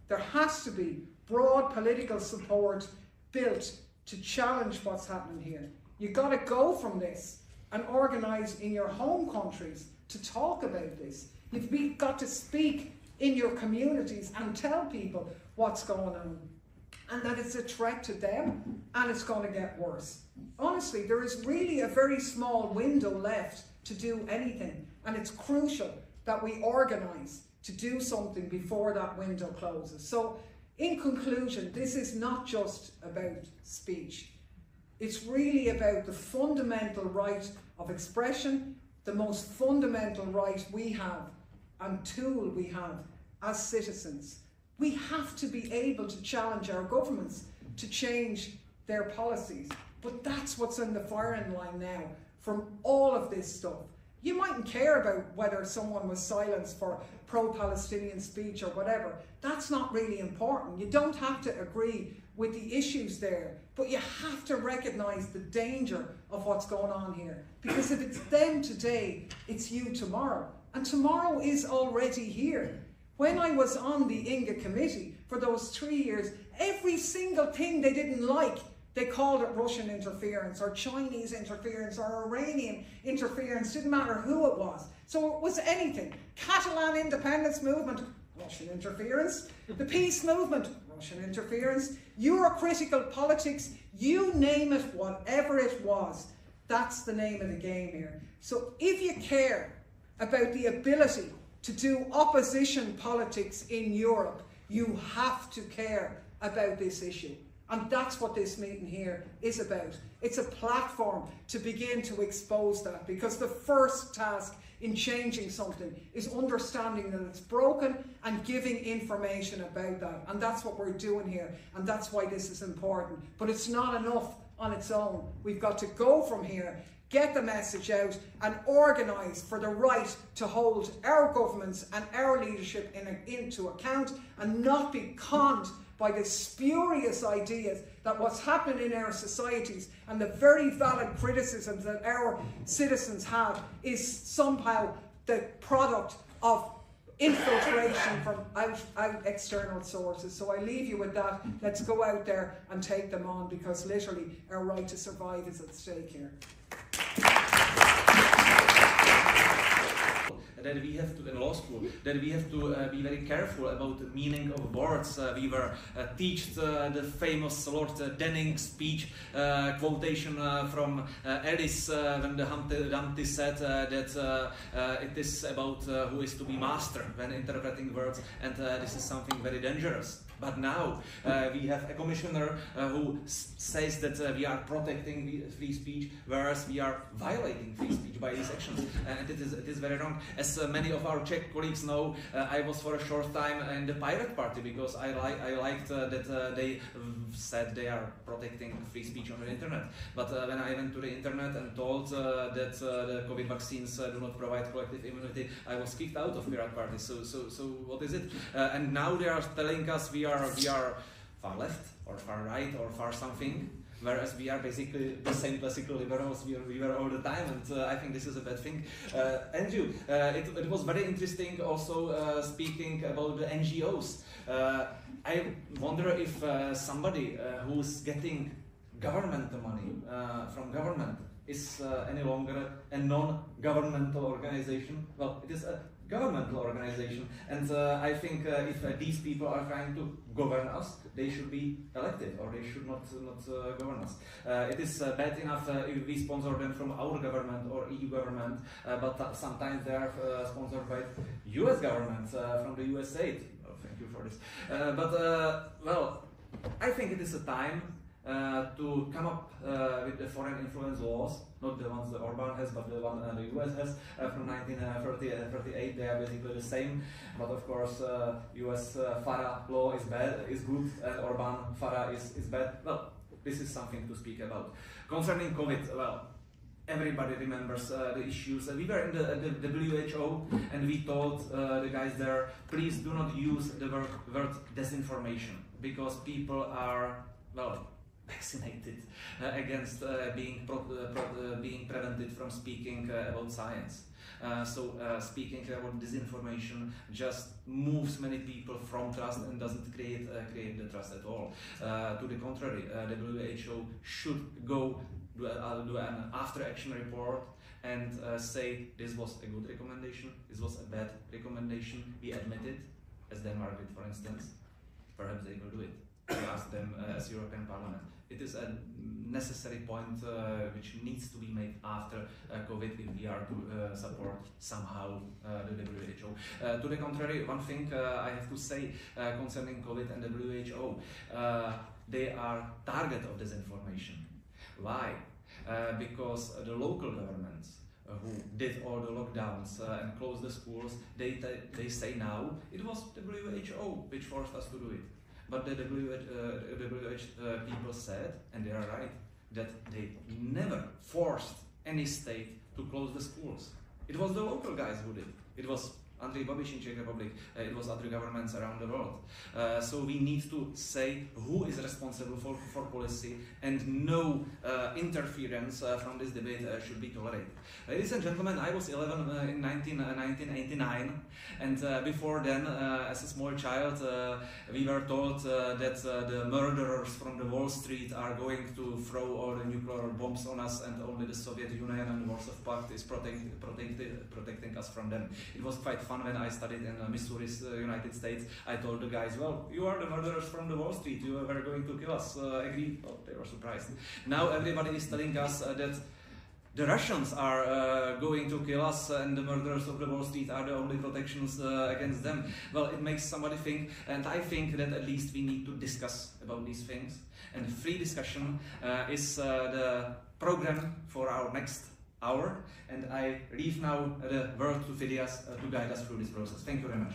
There has to be broad political support built to challenge what's happening here. You've got to go from this and organise in your home countries to talk about this. You've got to speak in your communities and tell people what's going on, and that it's a threat to them and it's going to get worse. Honestly, there is really a very small window left to do anything, and it's crucial that we organise to do something before that window closes. So, in conclusion, this is not just about speech. It's really about the fundamental right of expression, the most fundamental right we have and tool we have as citizens. We have to be able to challenge our governments to change their policies. But that's what's in the firing line now from all of this stuff. You mightn't care about whether someone was silenced for pro-Palestinian speech or whatever. That's not really important. You don't have to agree with the issues there, but you have to recognise the danger of what's going on here. Because if it's them today, it's you tomorrow. And tomorrow is already here. When I was on the Inga committee for those 3 years, every single thing they didn't like, they called it Russian interference or Chinese interference or Iranian interference, didn't matter who it was. So it was anything. Catalan independence movement, Russian interference. The peace movement, Russian interference. Eurocritical politics, you name it, whatever it was. That's the name of the game here. So if you care about the ability to do opposition politics in Europe, you have to care about this issue. And that's what this meeting here is about. It's a platform to begin to expose that, because the first task in changing something is understanding that it's broken and giving information about that. And that's what we're doing here, and that's why this is important. But it's not enough on its own. We've got to go from here, get the message out, and organise for the right to hold our governments and our leadership into account, and not be conned by the spurious ideas that what's happening in our societies and the very valid criticisms that our citizens have is somehow the product of infiltration from out external sources. So I leave you with that. Let's go out there and take them on, because literally our right to survive is at stake here. that we have to, in law school, that we have to be very careful about the meaning of words. We were taught the famous Lord Denning speech, quotation from Alice when the Humpty said that it is about who is to be master when interpreting words, and this is something very dangerous. But now we have a commissioner who says that we are protecting free speech, whereas we are violating free speech by these actions, and it is very wrong. As many of our Czech colleagues know, I was for a short time in the Pirate Party because I liked that they said they are protecting free speech on the internet. But when I went to the internet and told that the COVID vaccines do not provide collective immunity, I was kicked out of Pirate Party. So what is it? And now they are telling us we are far left or far right or far something, whereas we are basically the same classical liberals we were all the time, and I think this is a bad thing. Andrew, it was very interesting also speaking about the NGOs. I wonder if somebody who's getting government money from government is any longer a non-governmental organization. Well, it is a governmental organization, and I think if these people are trying to govern us, they should be elected, or they should not govern us. It is bad enough if we sponsor them from our government or EU government, but sometimes they are sponsored by US government from the USA. Oh, thank you for this. Well, I think it is a time to come up with the foreign influence laws, not the ones that Orban has, but the one the US has from 1938. They are basically the same, but of course US FARA law is good, and Orban FARA is bad. Well, this is something to speak about. Concerning COVID, well, everybody remembers the issues. We were in the WHO, and we told the guys there, please do not use the word disinformation, because people are, well, vaccinated against being prevented from speaking about science. So speaking about disinformation just moves many people from trust and doesn't create the trust at all. To the contrary, WHO should go do an after-action report and say this was a good recommendation, this was a bad recommendation, we admit it, as Denmark did, for instance. Perhaps they will do it. We ask them as European Parliament. It is a necessary point which needs to be made after COVID if we are to support somehow the WHO. To the contrary, one thing I have to say concerning COVID and the WHO, they are target of disinformation. Why? Because the local governments who did all the lockdowns and closed the schools, they say now it was the WHO which forced us to do it. But the WHO people said, and they are right, that they never forced any state to close the schools. It was the local guys who did. It was Andrej Babiš in Czech Republic, it was other governments around the world. So we need to say who is responsible for policy, and no interference from this debate should be tolerated. Ladies and gentlemen, I was 11 in 1989, and before then, as a small child, we were told that the murderers from the Wall Street are going to throw all the nuclear bombs on us, and only the Soviet Union and the Warsaw Pact is protecting us from them. It was quite fun when I studied in Missouri, United States. I told the guys, well, you are the murderers from the Wall Street, you were going to kill us. Agreed? Oh, they were surprised. Now everybody is telling us that the Russians are going to kill us, and the murderers of the Wall Street are the only protections against them. Well, it makes somebody think, and I think that at least we need to discuss about these things. And free discussion is the program for our next hour, and I leave now the word to Phidias to guide us through this process. Thank you very much.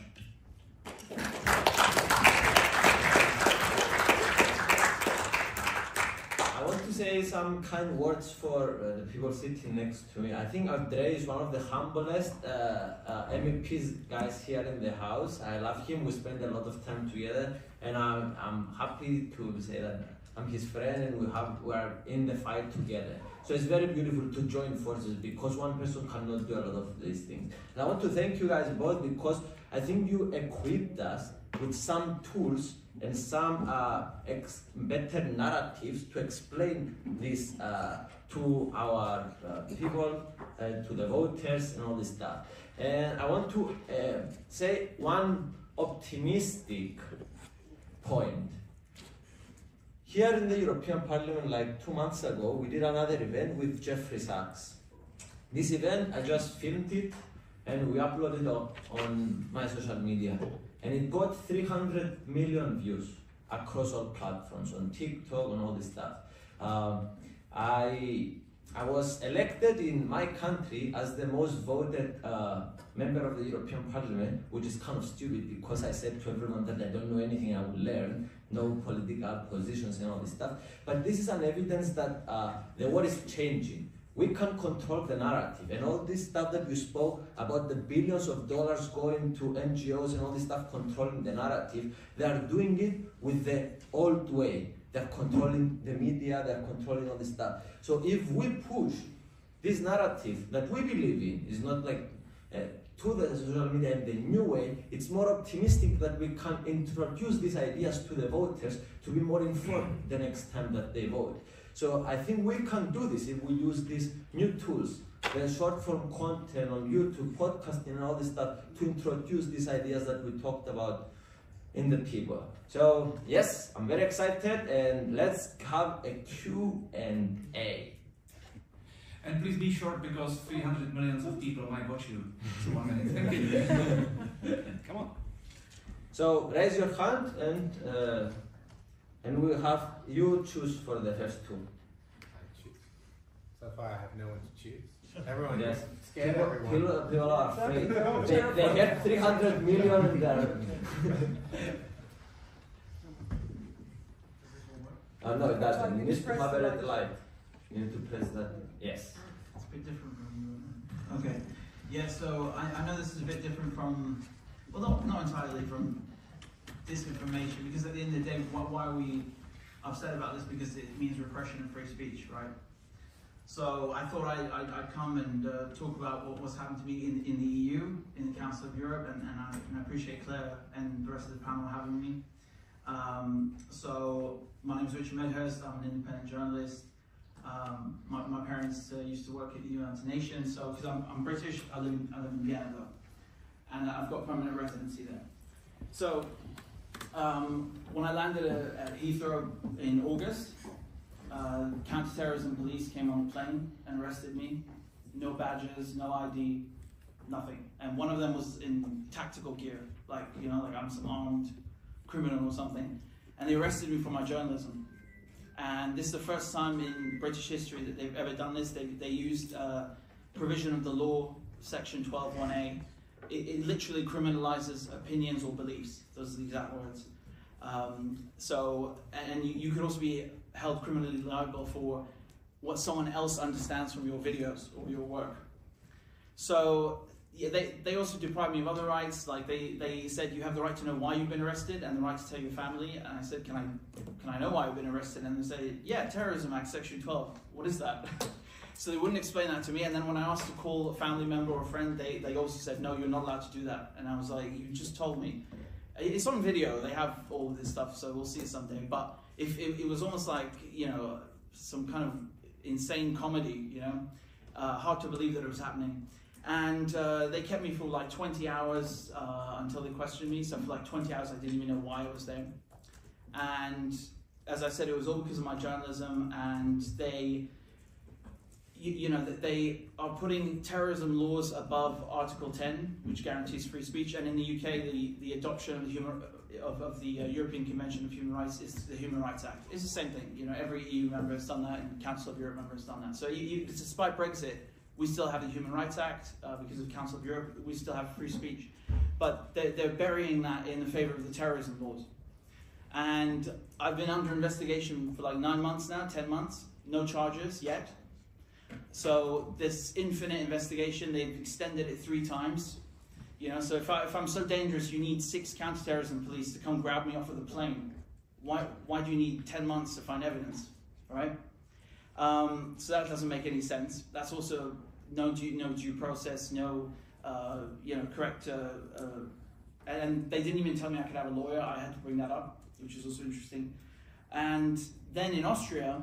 I want to say some kind words for the people sitting next to me. I think Andrej is one of the humblest MEPs guys here in the house. I love him, we spend a lot of time together, and I'm happy to say that I'm his friend, and we are in the fight together. So it's very beautiful to join forces, because one person cannot do a lot of these things. And I want to thank you guys both, because I think you equipped us with some tools and some better narratives to explain this to our people, to the voters and all this stuff. And I want to say one optimistic point. Here in the European Parliament, like 2 months ago, we did another event with Jeffrey Sachs. This event, I just filmed it and we uploaded it on my social media. And it got 300 million views across all platforms, on TikTok and all this stuff. I was elected in my country as the most voted member of the European Parliament, which is kind of stupid because I said to everyone that I don't know anything, I will learn, no political positions and all this stuff. But this is an evidence that the world is changing. We can control the narrative, and all this stuff that you spoke about, the billions of dollars going to NGOs and all this stuff controlling the narrative, they are doing it with the old way. They're controlling the media, they're controlling all this stuff. So if we push this narrative that we believe in, is not like to the social media in the new way, it's more optimistic that we can introduce these ideas to the voters to be more informed the next time that they vote. So I think we can do this if we use these new tools, the short form content on YouTube, podcasting and all this stuff to introduce these ideas that we talked about in the people. So yes, I'm very excited and let's have a Q&A. And please be short because 300 million of people might watch you. So 1 minute. Come on. So raise your hand and we'll have you choose for the first two. I choose. So far I have no one to choose. Everyone Yes. scared everyone. People are afraid. They get 300 million in there. No, it doesn't. You need to have it at the light. You need to press that. Yes. It's a bit different from you. Okay. Yeah, so I know this is a bit different from, well, not entirely from disinformation, because at the end of the day, why are we upset about this? Because it means repression of free speech, right? So I thought I'd come and talk about what's happened to me in the EU, in the Council of Europe, and I appreciate Claire and the rest of the panel having me. So my name is Richard Medhurst, I'm an independent journalist. My parents used to work at the United Nations, so because I'm British, I live in Vienna though, and I've got permanent residency there. So when I landed at Heathrow in August, counter-terrorism police came on a plane and arrested me. No badges, no ID, nothing. And one of them was in tactical gear, like, you know, like I'm some armed criminal or something. And they arrested me for my journalism. And this is the first time in British history that they've ever done this. They used provision of the law, section 12(1)(a). It literally criminalizes opinions or beliefs. Those are the exact words. And you could also be held criminally liable for what someone else understands from your videos or your work. So yeah, they also deprived me of other rights. Like they said you have the right to know why you've been arrested and the right to tell your family. And I said, can I know why I've been arrested? And they said, yeah, Terrorism Act, Section 12. What is that? So they wouldn't explain that to me. And then when I asked to call a family member or a friend, they also said, no, you're not allowed to do that. And I was like, you just told me. It's on video. They have all of this stuff, so we'll see it someday. But if it was almost like, you know, some kind of insane comedy, you know, hard to believe that it was happening. And they kept me for like 20 hours until they questioned me. So for like 20 hours, I didn't even know why I was there. And as I said, it was all because of my journalism. And they, you know, they are putting terrorism laws above Article 10, which guarantees free speech. And in the UK, the adoption of the European Convention of Human Rights is the Human Rights Act. It's the same thing. You know, every EU member has done that, and Council of Europe member has done that. So despite Brexit, we still have the Human Rights Act because of Council of Europe. We still have free speech, but they're burying that in the favor of the terrorism laws. And I've been under investigation for like 9 months now, 10 months, no charges yet. So this infinite investigation, they've extended it 3 times. You know, so if I'm so dangerous, you need 6 counter-terrorism police to come grab me off of the plane. Why do you need 10 months to find evidence, all right? So that doesn't make any sense. That's also no due process, no you know, correct and they didn't even tell me I could have a lawyer. I had to bring that up, which is also interesting. And then in Austria,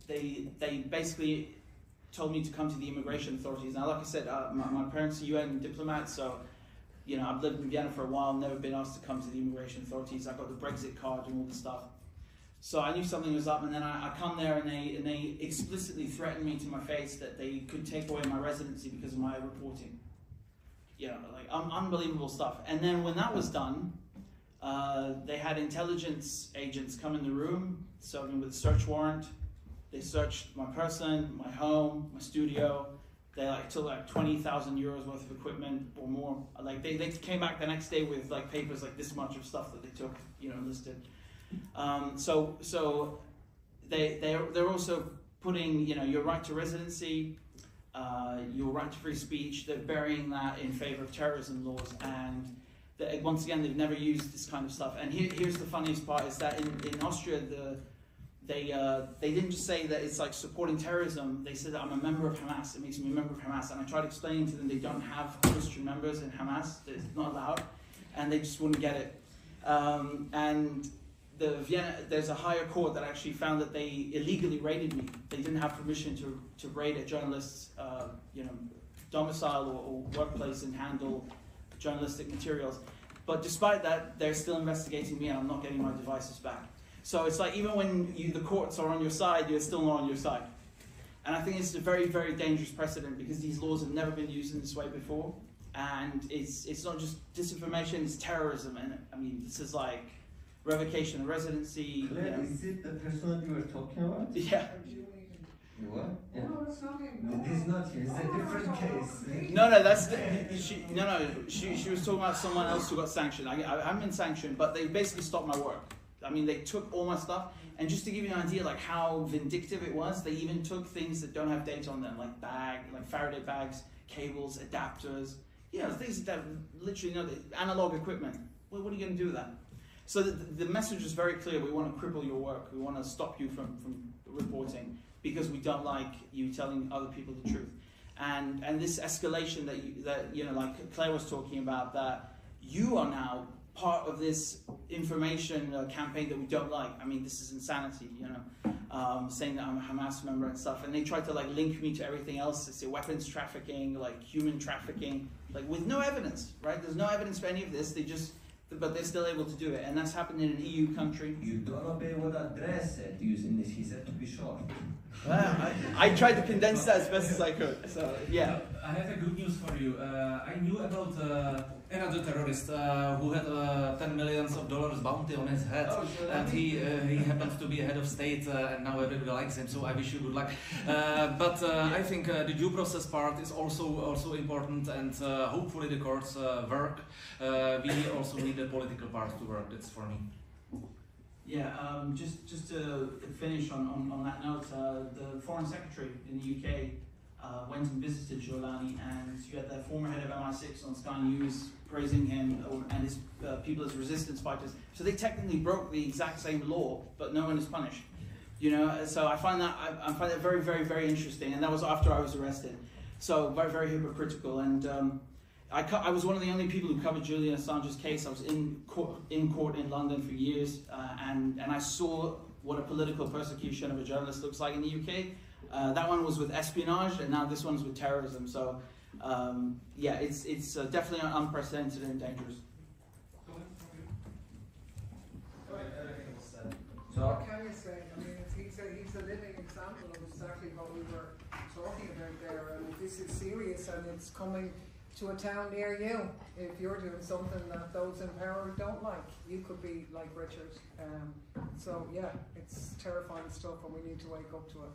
they basically told me to come to the immigration authorities. Now, like I said, my parents are UN diplomats, so you know, I've lived in Vienna for a while, never been asked to come to the immigration authorities. I got the Brexit card and all the stuff. So I knew something was up, and then I come there, and they explicitly threatened me to my face that they could take away my residency because of my reporting. You know, like unbelievable stuff. And then when that was done, they had intelligence agents come in the room, serving with a search warrant. They searched my person, my home, my studio. They like took like 20,000 euros worth of equipment or more. Like they came back the next day with like papers like this much of stuff that they took, you know, listed. So they're also putting, you know, your right to residency, your right to free speech. They're burying that in favor of terrorism laws, and once again they've never used this kind of stuff. And here's the funniest part: is that in Austria they didn't just say that it's like supporting terrorism. They said that I'm a member of Hamas. It makes me a member of Hamas. And I tried explaining to them they don't have Christian members in Hamas. It's not allowed, and they just wouldn't get it. And there's a higher court that actually found that they illegally raided me. They didn't have permission to raid a journalist's you know, domicile or workplace and handle journalistic materials. But despite that, they're still investigating me, and I'm not getting my devices back. So it's like even when the courts are on your side, you're still not on your side. And I think it's a very, very dangerous precedent, because these laws have never been used in this way before. And it's not just disinformation, it's terrorism. And I mean, this is like revocation of residency. Claire, you know. is it the person that you were talking about? Yeah. What? Yeah. No, it's not him. It's not him. It's a different case. No, that's she was talking about someone else who got sanctioned. I haven't been sanctioned, but they basically stopped my work. I mean, they took all my stuff, and just to give you an idea, like how vindictive it was, they even took things that don't have data on them, like Faraday bags, cables, adapters, you know, things that literally, you know, analog equipment. Well, what are you going to do with that? So the message is very clear. We want to cripple your work. We want to stop you from reporting, because we don't like you telling other people the truth. And this escalation that you know, like Claire was talking about, that you are now part of this information campaign that we don't like. I mean, this is insanity, you know, saying that I'm a Hamas member and stuff. And they try to like link me to everything else. They say weapons trafficking, like human trafficking, like with no evidence, right? There's no evidence for any of this. But they're still able to do it. And that's happened in an EU country. You don't obey what Andres said using this. He said to be short. I tried to condense that as best as I could. So yeah. I have a good news for you. I knew about another terrorist who had $10 million bounty on his head, and he happens to be a head of state, and now everybody likes him. So I wish you good luck. But I think the due process part is also important, and hopefully the courts work. We also need the political part to work. That's for me. Yeah, just to finish on that note, the Foreign Secretary in the UK went and visited Giuliani, and you had the former head of MI6 on Sky News praising him and his people as resistance fighters. So they technically broke the exact same law, but no one is punished. You know, so I find that very, very, very interesting, and that was after I was arrested. So very, very hypocritical. And I was one of the only people who covered Julian Assange's case. I was in court in London for years, and I saw what a political persecution of a journalist looks like in the UK. That one was with espionage, and now this one's with terrorism. So yeah, it's definitely unprecedented and dangerous. So what can you say? I mean, he's a living example of exactly what we were talking about there. And this is serious, and it's coming to a town near you. If you're doing something that those in power don't like, you could be like Richard. So yeah, it's terrifying stuff, and we need to wake up to it.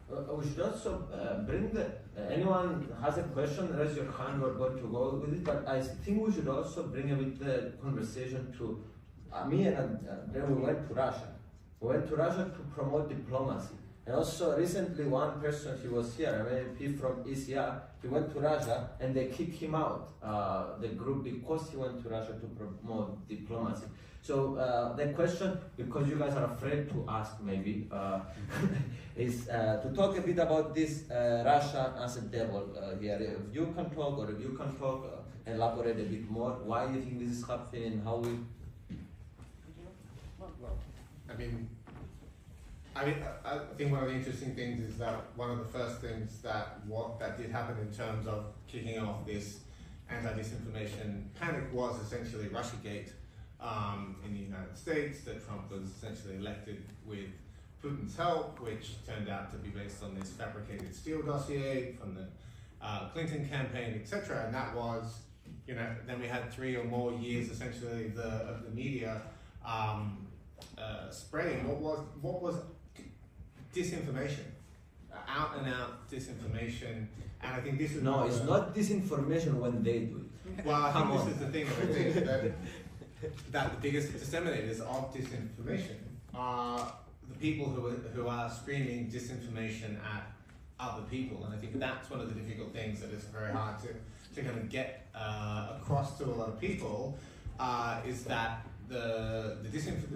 We should also bring anyone has a question, raise your hand, we're going to go with it, but I think we should also bring a bit the conversation to me and then we went to Russia. We went to Russia to promote diplomacy. And also recently one person, he was here, an MEP from ECR, he went to Russia and they kicked him out, the group, because he went to Russia to promote diplomacy. So the question, because you guys are afraid to ask maybe, is to talk a bit about this Russia as a devil here. If you can talk, or if you can talk, elaborate a bit more, why you think this is happening, how we... I think one of the interesting things is that one of the first things that did happen in terms of kicking off this anti-disinformation panic was essentially Russiagate in the United States, that Trump was essentially elected with Putin's help, which turned out to be based on this fabricated Steele dossier from the Clinton campaign, etc. And that was, then we had 3 or more years essentially of the media spreading what was disinformation, out and out disinformation. And I think this is it's not disinformation when they do it. Well, I think this is the thing. I think that the biggest disseminators of disinformation are the people who are screaming disinformation at other people, and I think that's one of the difficult things that is very hard to kind of get across to a lot of people, is that the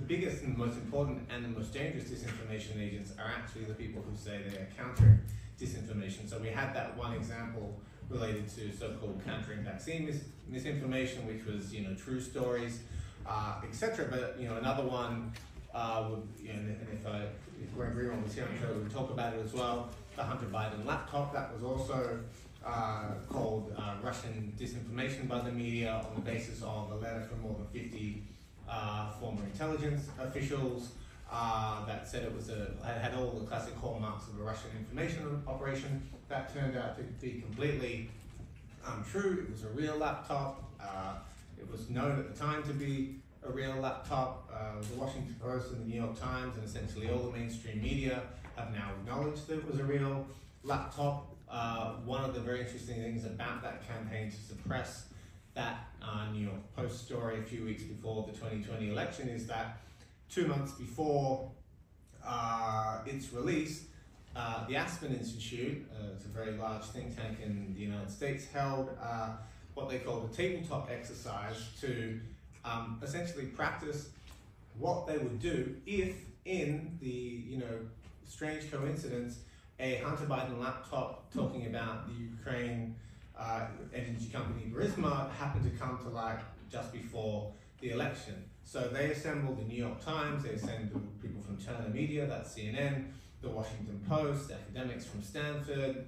biggest and the most important and the most dangerous disinformation agents are actually the people who say they are countering disinformation. So we had that one example related to so-called countering vaccine misinformation, which was true stories, etc. But another one would, and if Greenwald was here, I'm sure we would talk about it as well. The Hunter Biden laptop, that was also called Russian disinformation by the media on the basis of a letter from more than 50 former intelligence officials that said it was had all the classic hallmarks of a Russian information operation. That turned out to be completely untrue. It was a real laptop. It was known at the time to be a real laptop. The Washington Post and the New York Times and essentially all the mainstream media have now acknowledged that it was a real laptop. One of the very interesting things about that campaign to suppress that New York Post story a few weeks before the 2020 election is that 2 months before its release, the Aspen Institute, it's a very large think tank in the United States, held what they called a tabletop exercise to essentially practice what they would do if, in the strange coincidence, a Hunter Biden laptop talking about the Ukraine energy company Burisma happened to come to light just before the election. So they assembled the New York Times, they assembled people from Turner Media, that's CNN, the Washington Post, academics from Stanford,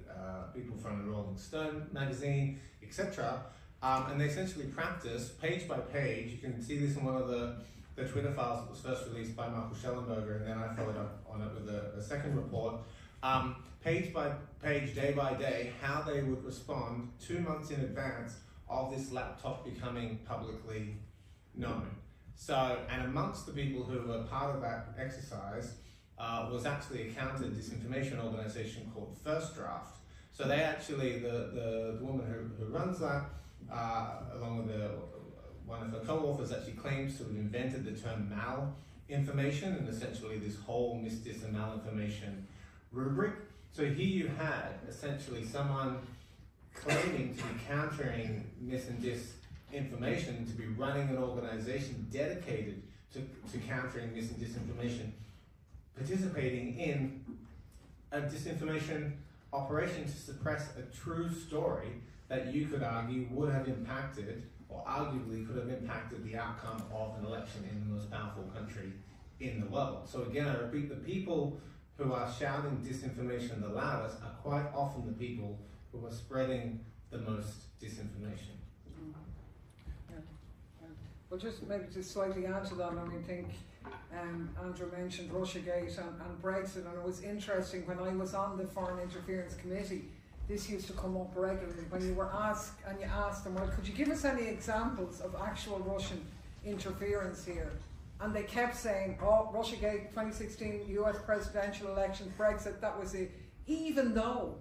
people from the Rolling Stone magazine, etc. And they essentially practiced page by page. You can see this in one of the Twitter files that was first released by Michael Schellenberger, and then I followed up on it with a second report. Page by page, day by day, how they would respond 2 months in advance of this laptop becoming publicly known. So, and amongst the people who were part of that exercise was actually a counter disinformation organization called First Draft. So they actually, the woman who runs that, along with one of her co-authors, actually claims to have invented the term malinformation and essentially this whole mis-dis and malinformation rubric. So here you had essentially someone claiming to be countering mis and disinformation, to be running an organization dedicated to countering mis and disinformation, participating in a disinformation operation to suppress a true story that you could argue would have impacted, or arguably could have impacted, the outcome of an election in the most powerful country in the world. So again, I repeat, the people who are shouting disinformation the loudest are quite often the people who are spreading the most disinformation. Well, just maybe to slightly add to that, I think Andrew mentioned Russiagate and Brexit, and it was interesting when I was on the Foreign Interference Committee, this used to come up regularly when you were asked, and you asked them, well, could you give us any examples of actual Russian interference here? And they kept saying, oh, Russiagate, 2016 US presidential elections, Brexit, that was it. Even though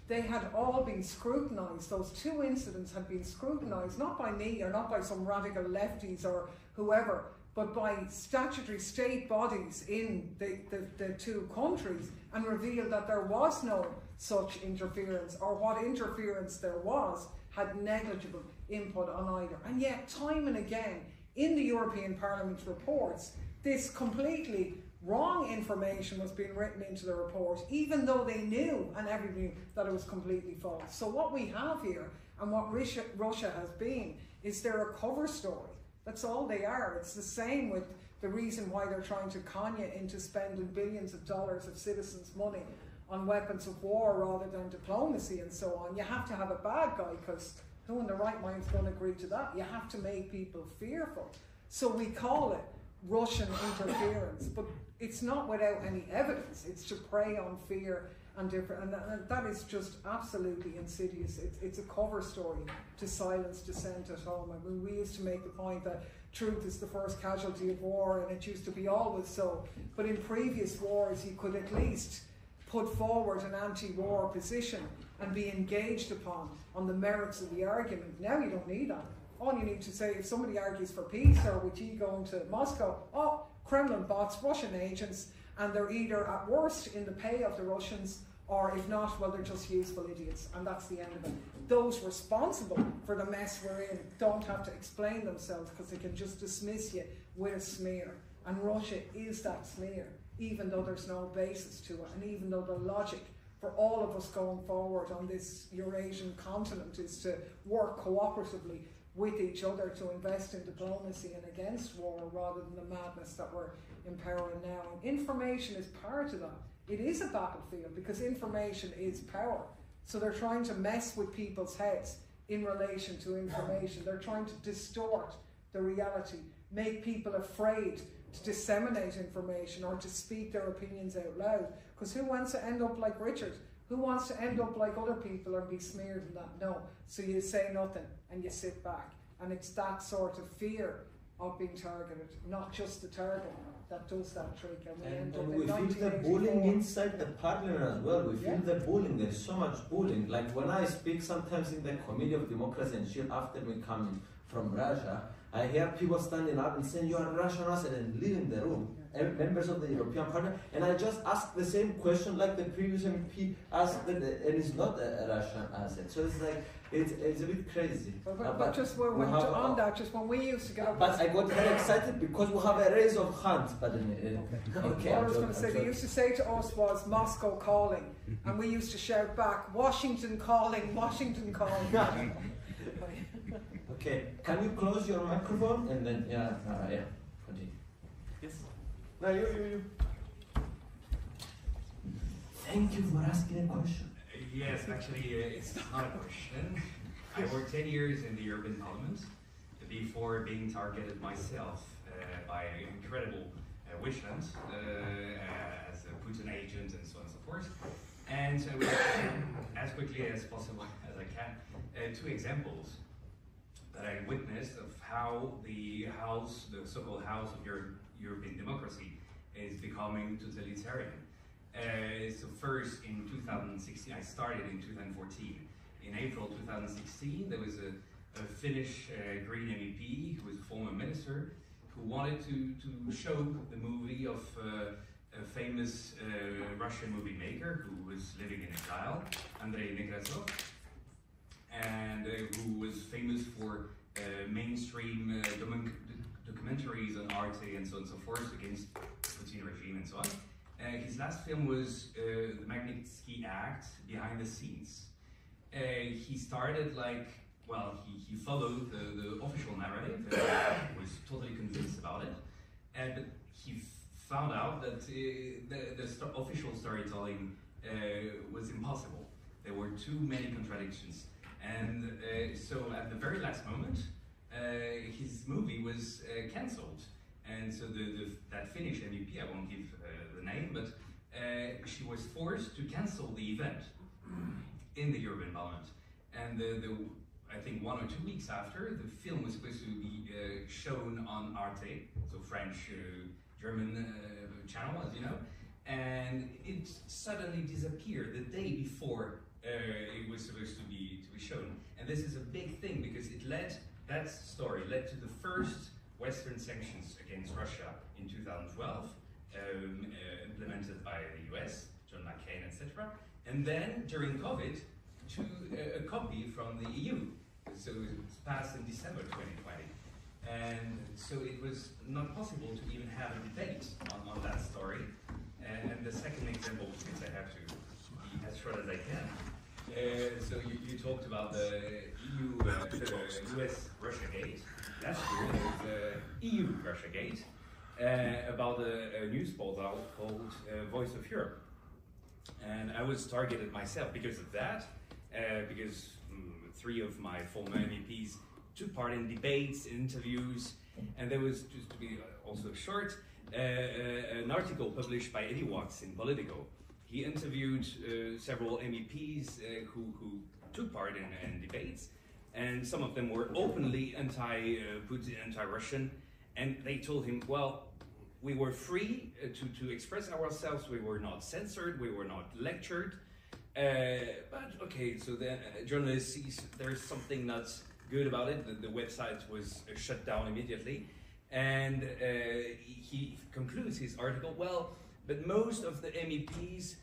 they had all been scrutinised, those 2 incidents had been scrutinised, not by me or not by some radical lefties or whoever, but by statutory state bodies in the two countries, and revealed that there was no such interference, or what interference there was had negligible input on either. And yet, time and again, in the European Parliament's reports, this completely wrong information was being written into the report, even though they knew, and everybody knew, that it was completely false. So what we have here, and what Russia has been, is they're a cover story. That's all they are. It's the same with the reason why they're trying to con you into spending billions of dollars of citizens' money on weapons of war rather than diplomacy and so on. You have to have a bad guy, because who in the right mind is going to agree to that? You have to make people fearful. So we call it Russian interference, but it's not without any evidence. It's to prey on fear and different, and that is just absolutely insidious. It's a cover story to silence dissent at home. I mean, we used to make the point that truth is the first casualty of war, and it used to be always so. But in previous wars, you could at least put forward an anti-war position and be engaged upon on the merits of the argument. Now you don't need that. All you need to say, if somebody argues for peace, or with you going to Moscow, oh, Kremlin bots, Russian agents, and they're either at worst in the pay of the Russians, or if not, well, they're just useful idiots, and that's the end of it. Those responsible for the mess we're in don't have to explain themselves, because they can just dismiss you with a smear. And Russia is that smear, even though there's no basis to it, and even though the logic for all of us going forward on this Eurasian continent is to work cooperatively with each other to invest in diplomacy and against war, rather than the madness that we're empowering now. And information is part of that. It is a battlefield, because information is power. So they're trying to mess with people's heads in relation to information. They're trying to distort the reality, make people afraid to disseminate information or to speak their opinions out loud. Because who wants to end up like Richard? Who wants to end up like other people and be smeared in that? No. So you say nothing and you sit back. And it's that sort of fear of being targeted, not just the target, that does that trick. And we feel the bullying inside the parliament as well. We feel the bullying. There's so much bullying. Like when I speak sometimes in the Committee of Democracy and Shield after we come from Russia, I hear people standing up and saying, "You are a Russian asset," and leaving the room. Members of the European Parliament, and I just ask the same question like the previous MP asked, and it's not a Russian asset. So it's like it's a bit crazy. But just when we used to get up. But I got very excited because we have a raise of hands. But okay. What I was going to say, they used to say to us was Moscow calling, and we used to shout back, "Washington calling, Washington calling." Okay, can you close your microphone and then continue. Yes. No, you. Thank you for asking a question. Yes, actually, it's not a question. I worked 10 years in the European Parliament before being targeted myself by incredible witch-hunt as a Putin agent and so on and so forth. And so, as quickly as possible as I can, 2 examples that I witnessed of how the so-called house of European democracy is becoming totalitarian. So first in 2016, I started in 2014. In April 2016, there was a Finnish Green MEP who was a former minister who wanted to show the movie of a famous Russian movie maker who was living in exile, Andrei Nekrasov, and who was famous for mainstream documentaries on Arte and so on and so forth against the Putin regime and so on. His last film was the Magnitsky Act, Behind the Scenes. He started like, well, he followed the official narrative, was totally convinced about it, but he found out that the official storytelling was impossible. There were too many contradictions. And so at the very last moment, his movie was cancelled. And so that Finnish MEP, I won't give the name, but she was forced to cancel the event in the European Parliament. And I think 1 or 2 weeks after, the film was supposed to be shown on Arte, so French, German channel, as you know, and it suddenly disappeared the day before it was supposed to be shown. And this is a big thing because that story led to the first Western sanctions against Russia in 2012, implemented by the US, John McCain, etc. And then during COVID, to a copy from the EU. So it was passed in December 2020. And so it was not possible to even have a debate on that story. And the second example, because I have to be as short as I can. So you talked about the EU, the US Russiagate. That's true. There's EU Russiagate about a news portal called Voice of Europe. And I was targeted myself because of that, because 3 of my former MEPs took part in debates, interviews, and there was, just to be also short, an article published by Eddie Watts in Politico. He interviewed several MEPs who took part in debates, and some of them were openly Putin, anti-Russian, and they told him, well, we were free to express ourselves, we were not censored, we were not lectured, but okay, so then journalists see there's something not good about it. The website was shut down immediately, and he concludes his article, well, but most of the MEPs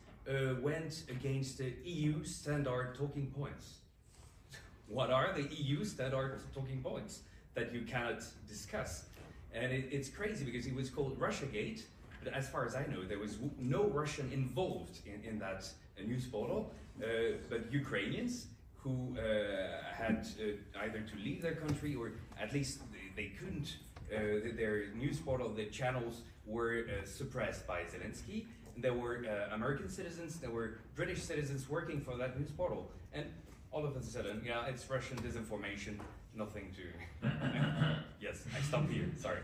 went against the EU standard talking points. What are the EU standard talking points that you cannot discuss? And it's crazy because it was called Russiagate, but as far as I know, there was no Russian involved in that news portal, but Ukrainians who had either to leave their country or at least they couldn't, their news portal, the channels were suppressed by Zelensky. And there were American citizens, there were British citizens working for that news portal. And all of a sudden, yeah, it's Russian disinformation, nothing to... Yes, I stop here, sorry.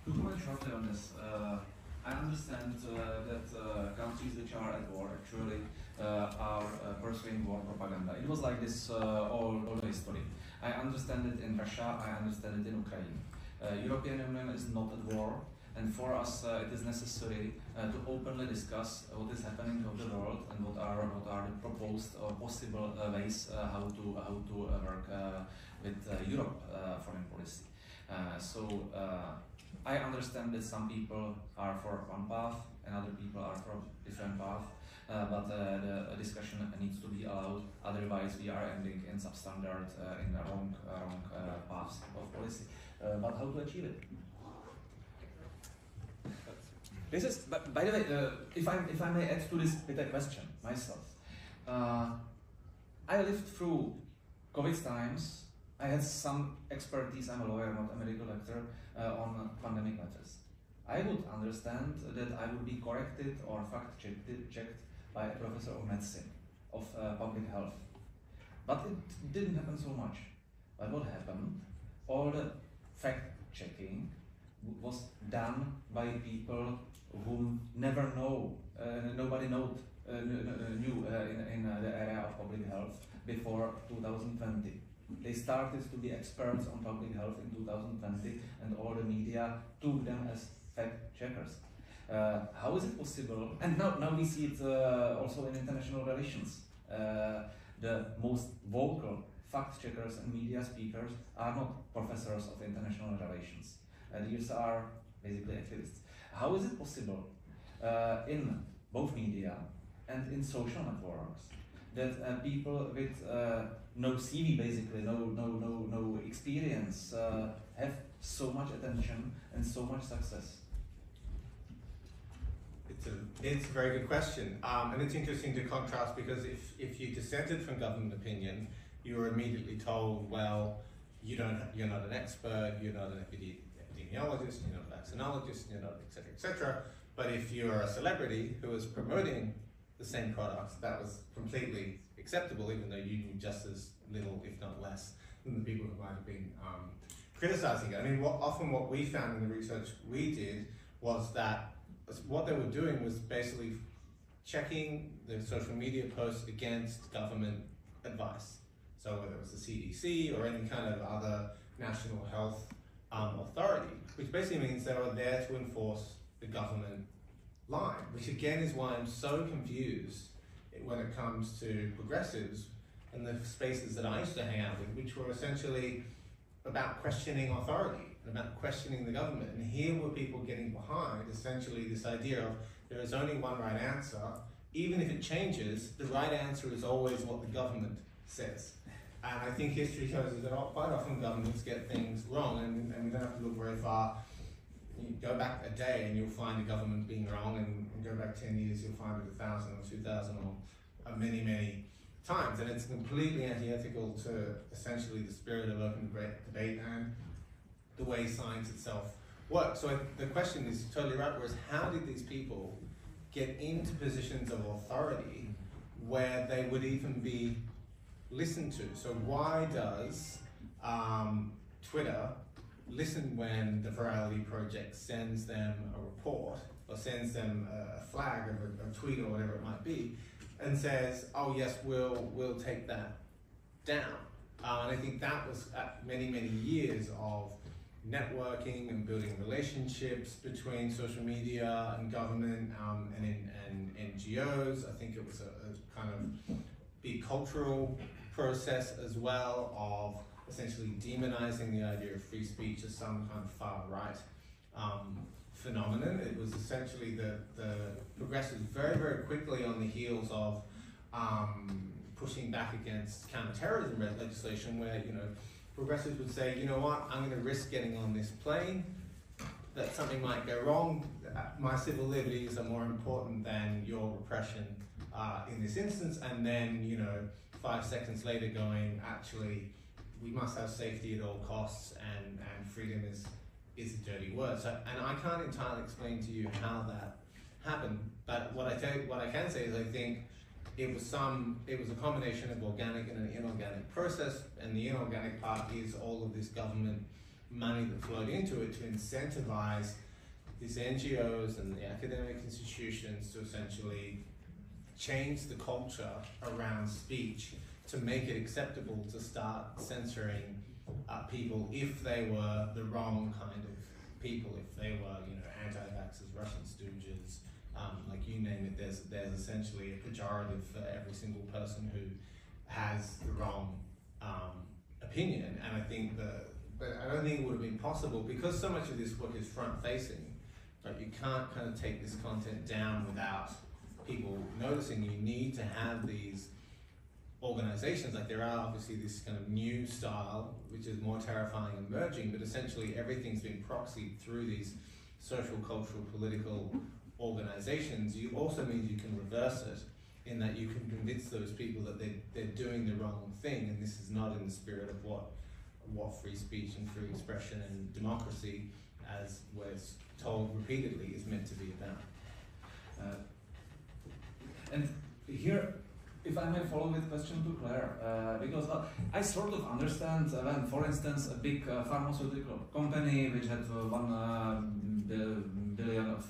To comment shortly on this, I understand that countries which are at war actually are pursuing war propaganda. It was like this all history. I understand it in Russia, I understand it in Ukraine. European Union is not at war, and for us it is necessary to openly discuss what is happening in the world and what are the proposed or possible ways how to work with Europe foreign policy. I understand that some people are for one path and other people are for different path, but the discussion needs to be allowed, otherwise we are ending in substandard, in the wrong paths of policy. But how to achieve it? This is, by the way, if I may add to this with a question myself. I lived through COVID times. I had some expertise, I'm a lawyer, not a medical doctor, on pandemic matters. I would understand that I would be corrected or fact-checked by a professor of medicine, of public health. But it didn't happen so much. But what happened? All the fact-checking was done by people whom never nobody knew in the area of public health before 2020. They started to be experts on public health in 2020, and all the media took them as fact checkers. How is it possible? And now we see it also in international relations. The most vocal fact checkers and media speakers are not professors of international relations. These are basically activists. How is it possible in both media and in social networks that people with no CV, basically, no experience, have so much attention and so much success? It's a very good question, and it's interesting to contrast because if you dissented from government opinion, you were immediately told, well, you're not an expert, you're not an epidemiologist, you're not a vaccinologist, you're not, etc. But if you're a celebrity who is promoting the same products, that was completely acceptable, even though you knew just as little, if not less, than the people who might have been criticizing it. I mean, often what we found in the research we did was that what they were doing was basically checking the social media posts against government advice. So whether it was the CDC or any kind of other national health authority, which basically means they were there to enforce the government line, which again is why I'm so confused when it comes to progressives and the spaces that I used to hang out with, which were essentially about questioning authority and about questioning the government. And here were people getting behind essentially this idea of there is only one right answer. Even if it changes, the right answer is always what the government says. And I think history shows us that quite often governments get things wrong, and we don't have to look very far. You go back a day and you'll find a government being wrong, and go back 10 years, you'll find it 1,000 or 2,000 or many, many times. And it's completely anti-ethical to essentially the spirit of open debate and the way science itself works. So the question is totally right, whereas how did these people get into positions of authority where they would even be listened to? So why does Twitter listen when the Virality Project sends them a report or sends them a flag of a tweet or whatever it might be, and says, "Oh yes, we'll take that down"? And I think that was many years of networking and building relationships between social media and government and NGOs. I think it was a kind of big cultural process as well of essentially demonizing the idea of free speech as some kind of far-right phenomenon. It was essentially the progressives very quickly on the heels of pushing back against counterterrorism legislation, where progressives would say, you know what, I'm going to risk getting on this plane, that something might go wrong. My civil liberties are more important than your repression in this instance. And then, 5 seconds later going, actually, we must have safety at all costs, and freedom is a dirty word. So, and I can't entirely explain to you how that happened, but what I can say is I think it was a combination of organic and an inorganic process, and the inorganic part is all of this government money that flowed into it to incentivize these NGOs and the academic institutions to essentially change the culture around speech to make it acceptable to start censoring people if they were the wrong kind of people, if they were, anti-vaxxers, Russian stooges, like you name it. There's essentially a pejorative for every single person who has the wrong opinion. And I think but I don't think it would have been possible, because so much of this work is front-facing. Right? You can't kind of take this content down without people noticing. You need to have these organizations. Like, there are obviously this kind of new style, which is more terrifying and emerging, but essentially everything's been proxied through these social, cultural, political organizations. You also means you can reverse it, in that you can convince those people that they're doing the wrong thing, and this is not in the spirit of what free speech and free expression and democracy, as was told repeatedly, is meant to be about. And here, if I may follow with question to Claire, because I sort of understand when, for instance, a big pharmaceutical company which had $100 billion of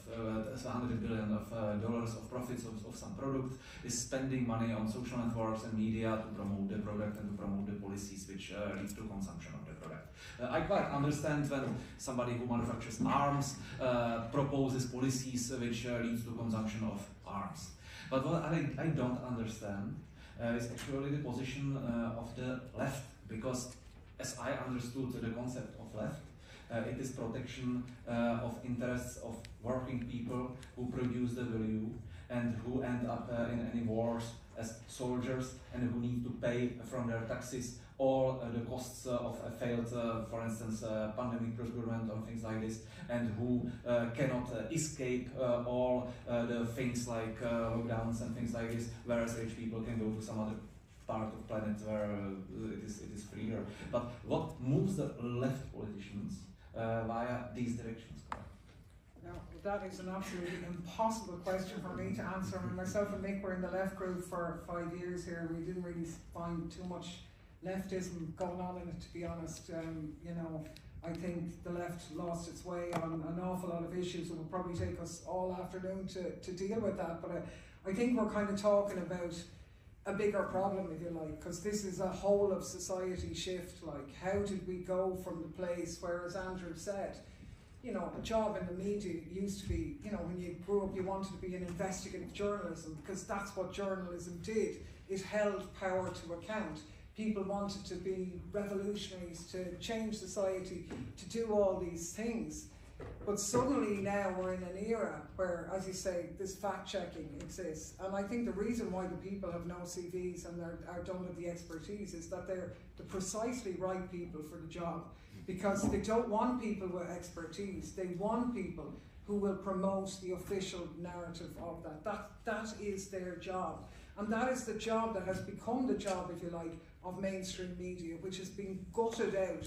dollars of profits of some product is spending money on social networks and media to promote the product and to promote the policies which leads to consumption of the product. I quite understand when somebody who manufactures arms proposes policies which leads to consumption of arms. But what I don't understand is actually the position of the left, because as I understood the concept of left, it is protection of interests of working people who produce the value and who end up in any wars as soldiers, and who need to pay from their taxes all the costs of a failed, for instance, pandemic procurement or things like this, and who cannot escape all the things like lockdowns and things like this, whereas rich people can go to some other part of the planet where it is freer. But what moves the left politicians via these directions? Now, that is an absolutely impossible question for me to answer. I mean, myself and Nick were in the left group for 5 years here. We didn't really find too much leftism going on in it, to be honest. I think the left lost its way on an awful lot of issues. It will probably take us all afternoon to deal with that. But I think we're kind of talking about a bigger problem, if you like, because this is a whole of society shift. Like, how did we go from the place where, as Andrew said, a job in the media used to be, when you grew up, you wanted to be in investigative journalism, because that's what journalism did. It held power to account. people wanted to be revolutionaries, to change society, to do all these things. But suddenly now we're in an era where, as you say, this fact-checking exists. And I think the reason why the people have no CVs and don't have the expertise is that they're the precisely right people for the job. Because they don't want people with expertise. They want people who will promote the official narrative of that. That is their job. And that is the job that has become the job, if you like, of mainstream media, which has been gutted out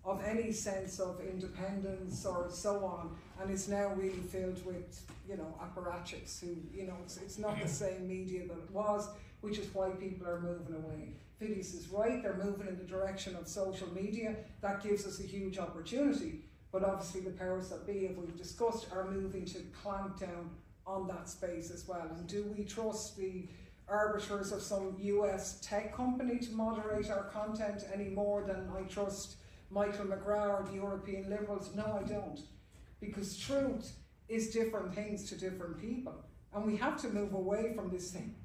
of any sense of independence or so on, and is now really filled with, you know, apparatchiks who, you know, it's not the same media that it was, which is why people are moving away. Phidias is right, they're moving in the direction of social media. That gives us a huge opportunity, but obviously the powers that be, as we've discussed, are moving to clamp down on that space as well. And do we trust the arbiters of some US tech company to moderate our content any more than I trust Michael McGrath or the European liberals? No, I don't. Because truth is different things to different people. And we have to move away from this thing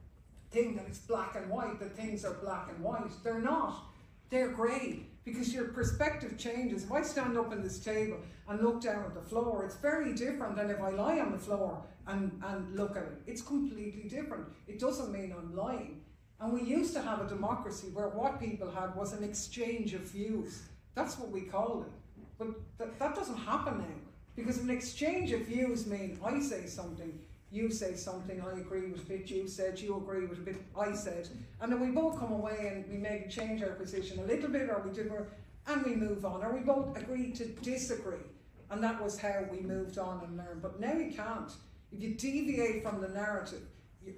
that it's black and white, that things are black and white. They're not. They're grey. Because your perspective changes. If I stand up in this table and look down at the floor, it's very different than if I lie on the floor and look at it. It's completely different. It doesn't mean I'm lying. And we used to have a democracy where what people had was an exchange of views. That's what we called it. But that doesn't happen now. Because an exchange of views means I say something, you say something, I agree with a bit you said, you agree with a bit I said, and then we both come away and we maybe change our position a little bit, or we do more, and we move on, or we both agree to disagree. And that was how we moved on and learned. But now you can't. If you deviate from the narrative,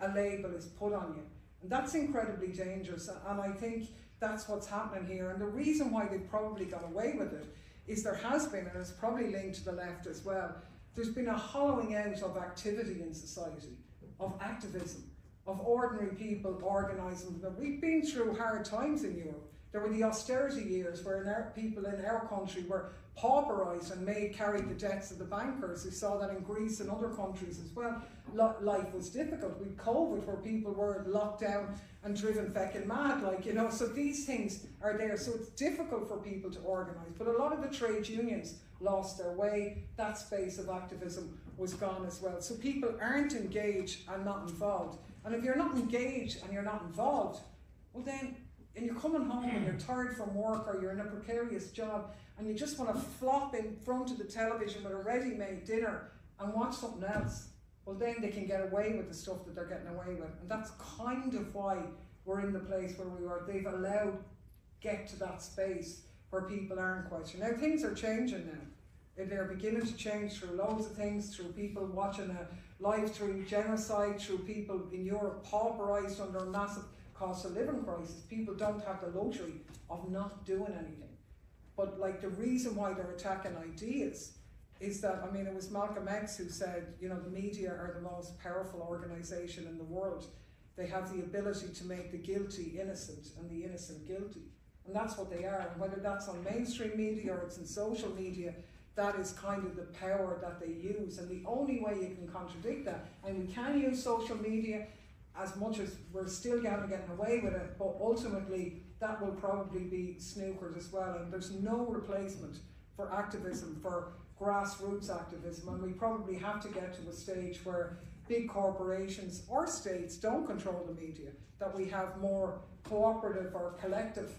a label is put on you. And that's incredibly dangerous, and I think that's what's happening here. And the reason why they've probably got away with it is there has been, and it's probably linked to the left as well, there's been a hollowing out of activity in society, of activism, of ordinary people organising. We've been through hard times in Europe. There were the austerity years where people in our country were pauperised and made carry the debts of the bankers. We saw that in Greece and other countries as well. Life was difficult. With COVID, where people were locked down and driven feckin' mad, like, you know. So these things are there. So it's difficult for people to organise. But a lot of the trade unions lost their way. That space of activism was gone as well. So people aren't engaged and not involved. And if you're not engaged and you're not involved, well then, and you're coming home and you're tired from work, or you're in a precarious job and you just want to flop in front of the television with a ready-made dinner and watch something else, well then they can get away with the stuff that they're getting away with. And that's kind of why we're in the place where we are. They've allowed get to that space where people aren't questioning. Now things are changing now. They're beginning to change through loads of things, through people watching a live stream genocide, through people in Europe pauperised under a massive cost of living crisis. People don't have the luxury of not doing anything. But like, the reason why they're attacking ideas is that, I mean, it was Malcolm X who said, you know, the media are the most powerful organisation in the world. They have the ability to make the guilty innocent and the innocent guilty. And that's what they are. And whether that's on mainstream media or it's in social media, that is kind of the power that they use. And the only way you can contradict that, and we can use social media as much as we're still getting away with it, but ultimately that will probably be snookered as well. And there's no replacement for activism, for grassroots activism. And we probably have to get to a stage where big corporations or states don't control the media, that we have more cooperative or collective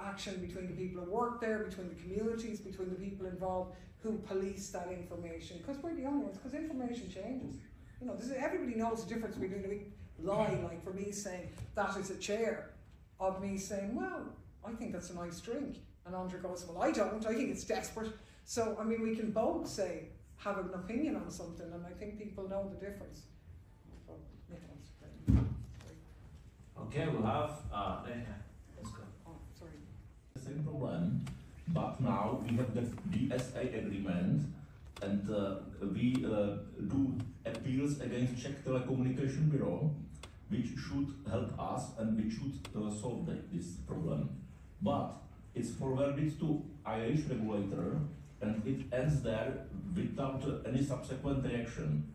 action between the people who work there, between the communities, between the people involved who police that information. Because we're the only ones, because information changes. You know, everybody knows the difference between a big lie, like for me saying that is a chair, of me saying, well, I think that's a nice drink. And Andre goes, well, I don't, I think it's desperate. So, I mean, we can both say, have an opinion on something, and I think people know the difference. Okay, we'll have, let's go. Oh, sorry. The same problem, but now we have the DSA agreement, and we do appeals against Czech Telecommunication Bureau, which should help us and which should solve this problem. But it's forwarded to Irish regulator, and it ends there without any subsequent reaction.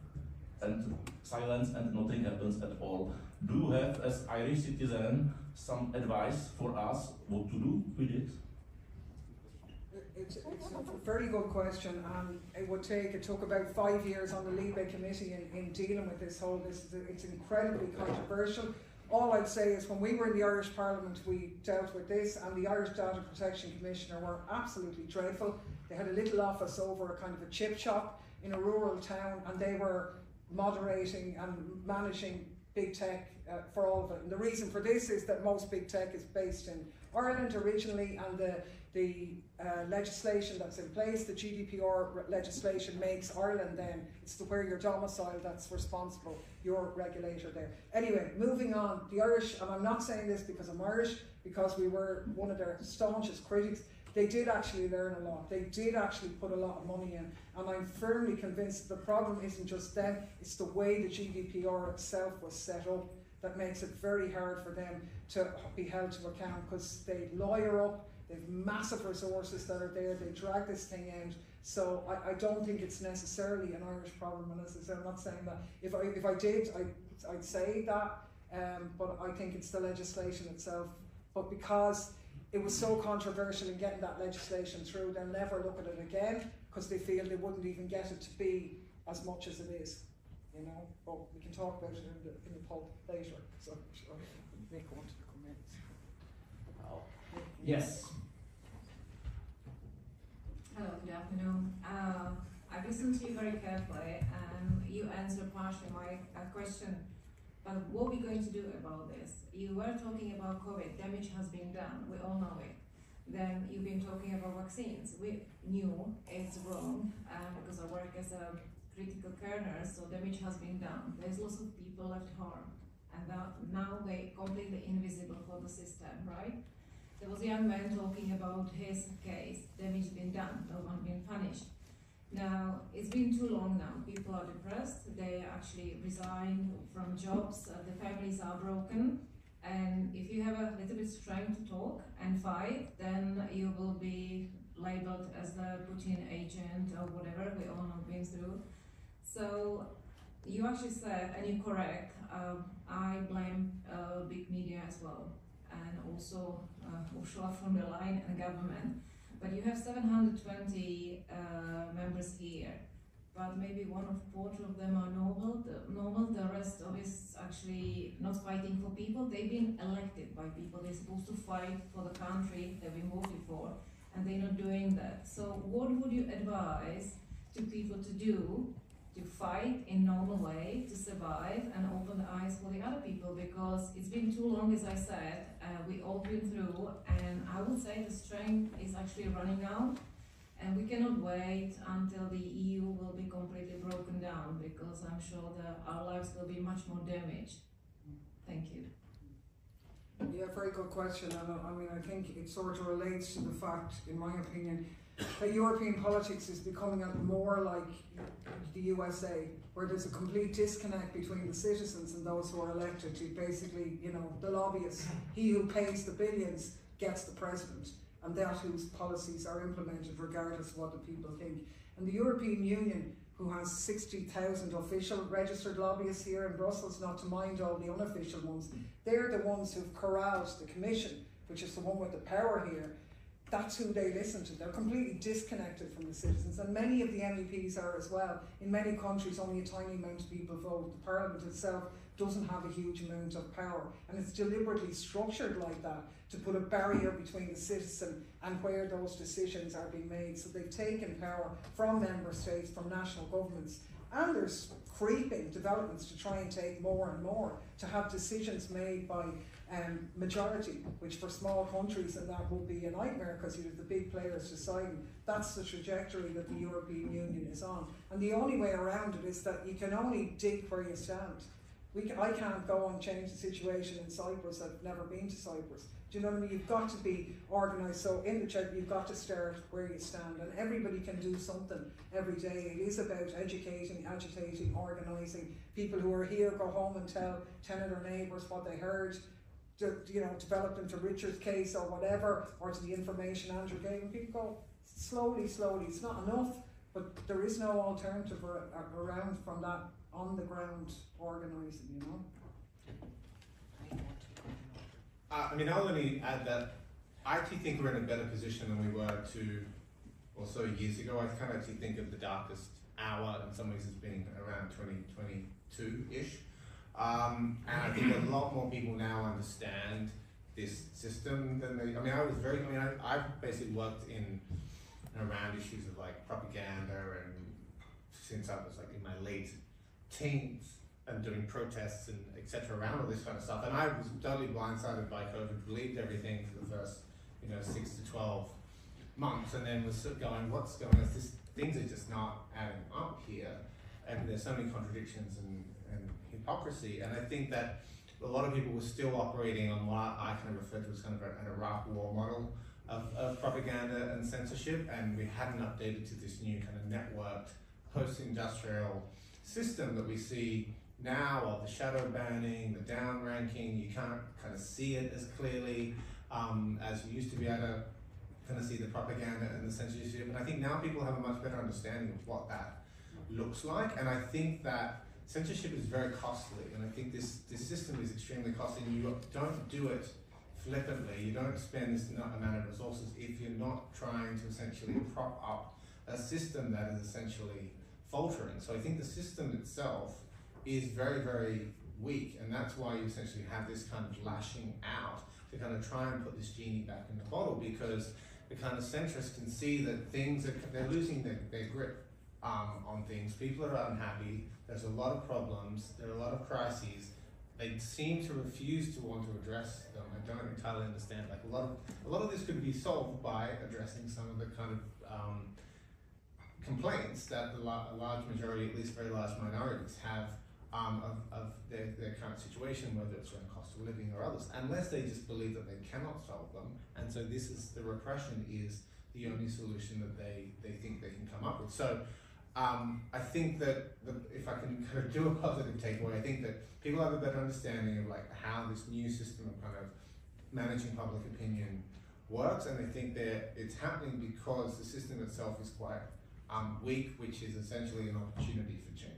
and silence and nothing happens at all. Do you have, as Irish citizen, some advice for us what to do with it? It's a very good question, and it took about 5 years on the Libe committee in dealing with this whole, it's incredibly controversial. All I'd say is when we were in the Irish Parliament, we dealt with this, and the Irish Data Protection Commissioner were absolutely dreadful. They had a little office over a kind of a chip shop in a rural town, and they were moderating and managing big tech for all of it. And the reason for this is that most big tech is based in Ireland originally, and the legislation that's in place, the GDPR legislation, makes Ireland then, it's where you're domiciled that's responsible, your regulator there. Anyway, moving on, the Irish, and I'm not saying this because I'm Irish, because we were one of their staunchest critics, they did actually learn a lot. They did actually put a lot of money in, and I'm firmly convinced the problem isn't just them, it's the way the GDPR itself was set up that makes it very hard for them to be held to account, because they lawyer up, they've massive resources that are there, they drag this thing out. So I don't think it's necessarily an Irish problem, and as I said, I'm not saying that. If I did, I'd say that, but I think it's the legislation itself. But because it was so controversial in getting that legislation through, they'll never look at it again, because they feel they wouldn't even get it to be as much as it is. You know, but we can talk about it in the pub later. So sure, Nick wanted to come in. Oh. Yes. Hello, good afternoon. I've listened to you very carefully, and you answered partially my question. But what are we going to do about this? You were talking about COVID, damage has been done, we all know it. Then you've been talking about vaccines. We knew it's wrong because I work as a critical care nurse, so damage has been done. There's lots of people left harmed, and now they're completely invisible for the system, right? There was a young man talking about his case, damage been done, no one been punished. Now, it's been too long now, people are depressed, they actually resign from jobs, the families are broken, and if you have a little bit strength to talk and fight, then you will be labeled as the Putin agent or whatever we all have been through. So, you actually said, and you're correct, I blame big media as well, and also Ursula von der Leyen and government. But you have 720 members here, but maybe quarter of them are normal. The rest of is actually not fighting for people. They've been elected by people. They're supposed to fight for the country they've been voted for, and they're not doing that. So what would you advise to people to do to fight in normal way, to survive and open the eyes for the other people? Because it's been too long, as I said, we all been through, and I would say the strength is actually running out, and we cannot wait until the EU will be completely broken down, because I'm sure that our lives will be much more damaged. Thank you. Yeah, very good question, and I mean, I think it sort of relates to the fact, in my opinion, that European politics is becoming more like the USA, where there's a complete disconnect between the citizens and those who are elected to basically, you know, the lobbyists. He who pays the billions gets the president, and that whose policies are implemented regardless of what the people think. And the European Union, who has 60,000 official registered lobbyists here in Brussels, not to mind all the unofficial ones, they're the ones who've corralled the Commission, which is the one with the power here. That's who they listen to. They're completely disconnected from the citizens, and many of the MEPs are as well. In many countries, only a tiny amount of people vote. The Parliament itself doesn't have a huge amount of power, and it's deliberately structured like that to put a barrier between the citizen and where those decisions are being made. So they've taken power from member states, from national governments, and there's creeping developments to try and take more and more, to have decisions made by majority, which for small countries and that will be a nightmare, because you have the big players deciding. That's the trajectory that the European Union is on, and the only way around it is that you can only dig where you stand. I can't go and change the situation in Cyprus. I've never been to Cyprus. Do you know what I mean? You've got to be organised. So in the Czech, you've got to start where you stand, and everybody can do something every day. It is about educating, agitating, organising. People who are here go home and tell 10 of their neighbours what they heard, you know, develop into Richard's case or whatever, or to the information Andrew gave, and people go slowly. It's not enough, but there is no alternative around from that on the ground organising, you know. I mean, I'll only add that I actually think we're in a better position than we were 2 or so years ago. I kind of actually think of the darkest hour in some ways as being around 2022-ish. And I think a lot more people now understand this system than they, I've basically worked in and around issues of like propaganda and since I was like in my late teens and doing protests and etc. around all this kind of stuff. And I was totally blindsided by COVID, believed everything for the first 6 to 12 months, and then was sort of going, what's going on? Things are just not adding up here, and there's so many contradictions and hypocrisy. And I think that a lot of people were still operating on what I kind of refer to as kind of an Iraq war model of propaganda and censorship, and we hadn't updated to this new kind of networked post-industrial system that we see now of the shadow banning, the down ranking. You can't kind of see it as clearly as you used to be able to kind of see the propaganda and the censorship. And I think now people have a much better understanding of what that looks like. And I think that censorship is very costly. And I think this system is extremely costly. And you don't do it flippantly. You don't spend this amount of resources if you're not trying to essentially prop up a system that is essentially faltering. So I think the system itself is very, very weak. And that's why you essentially have this kind of lashing out to kind of try and put this genie back in the bottle, because the kind of centrists can see that they're losing their grip on things. People are unhappy. There's a lot of problems. There are a lot of crises. They seem to refuse to want to address them. I don't entirely understand. Like a lot of this could be solved by addressing some of the kind of complaints that a large majority, at least very large minorities, have of their current situation, whether it's around cost of living or others, unless they just believe that they cannot solve them. And so the repression is the only solution that they think they can come up with. So I think that if I can kind of do a positive takeaway, I think that people have a better understanding of like how this new system of kind of managing public opinion works, and they think that it's happening because the system itself is quite weak, which is essentially an opportunity for change.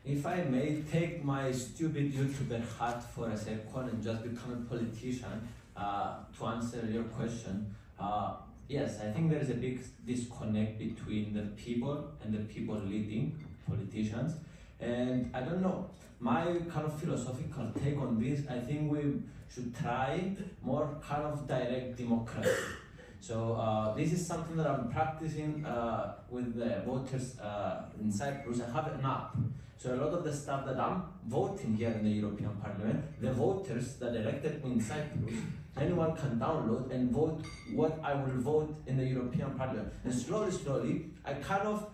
If I may take my stupid YouTuber hat for a second and just become a politician to answer your question, yes, I think there is a big disconnect between the people and the people leading, politicians. And I don't know, my kind of philosophical take on this, I think we should try more kind of direct democracy. So this is something that I'm practicing with the voters in Cyprus. I have an app. So a lot of the stuff that I'm voting here in the European Parliament, the voters that elected me in Cyprus, anyone can download and vote what I will vote in the European Parliament. And slowly, I kind of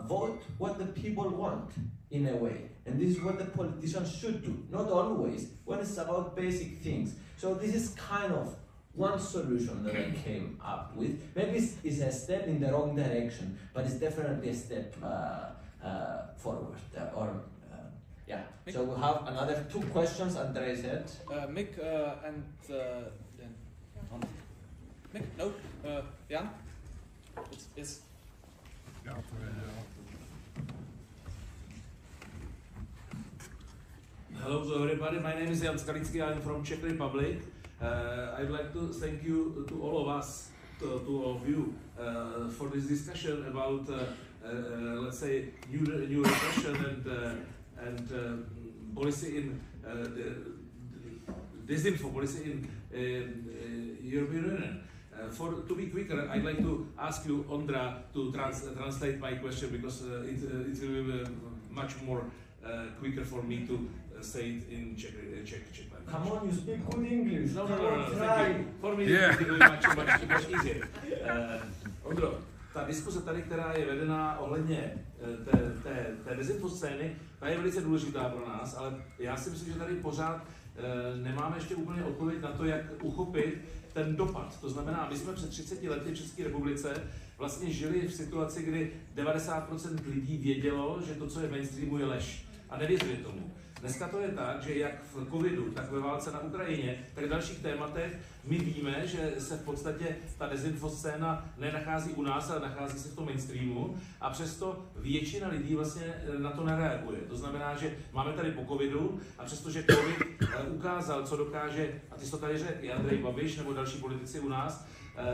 vote what the people want in a way. And this is what the politicians should do. Not always, when it's about basic things. So this is kind of one solution that I came up with. Maybe it's a step in the wrong direction, but it's definitely a step forward. Yeah. So we have another 2 questions. Andrei said. Mick and then Mick. No, Jan. It's Hello to everybody. My name is Jan Skalický. I'm from Czech Republic. I'd like to thank you to all of us, to all of you, for this discussion about, let's say, new repression and policy in disinfo policy in European Union. To be quicker, I'd like to ask you, Ondra, to translate my question, because it will be much more quicker for me to say it in Czech language. Come on, you speak good English. No, thank you. For me, it will be much easier. Ondro, ta diskuse tady, která je vedená ohledně té dezinfoscény, ta je velice důležitá pro nás, ale já si myslím, že tady pořád nemáme ještě úplně odpověď na to, jak uchopit ten dopad. To znamená, my jsme před 30 lety v České republice vlastně žili v situaci, kdy 90% lidí vědělo, že to, co je v mainstreamu, je lež. A nevěřili tomu. Dneska to je tak, že jak v covidu, tak ve válce na Ukrajině, tak v dalších tématech my víme, že se v podstatě ta dezinfoscéna nenachází u nás, ale nachází se v tom mainstreamu a přesto většina lidí vlastně na to nereaguje. To znamená, že máme tady po covidu a přestože covid ukázal, co dokáže, a ty jsi to tady řekl, Andrej Babiš nebo další politici u nás,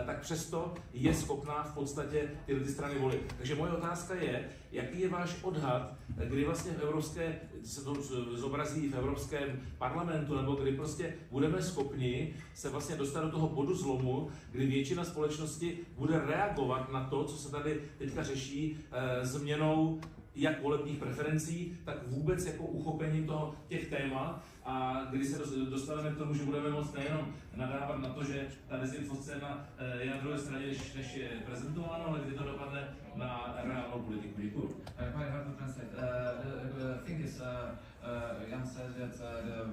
tak přesto je schopná v podstatě ty strany volit. Takže moje otázka je, jaký je váš odhad, kdy vlastně v evropské, se to zobrazí v Evropském parlamentu, nebo kdy prostě budeme schopni se vlastně dostat do toho bodu zlomu, kdy většina společnosti bude reagovat na to, co se tady teďka řeší, změnou jak volebních preferencí, tak vůbec jako uchopením těch témat, a kdy se dostaneme k tomu, že budeme moct nejenom nadávat na to, že ta dezinfoscéna je na druhé straně, než je prezentováno, ale kdy to dopadne na reálnou politiku. Děkuji. Quite hard to translate. The thing is, Jan says that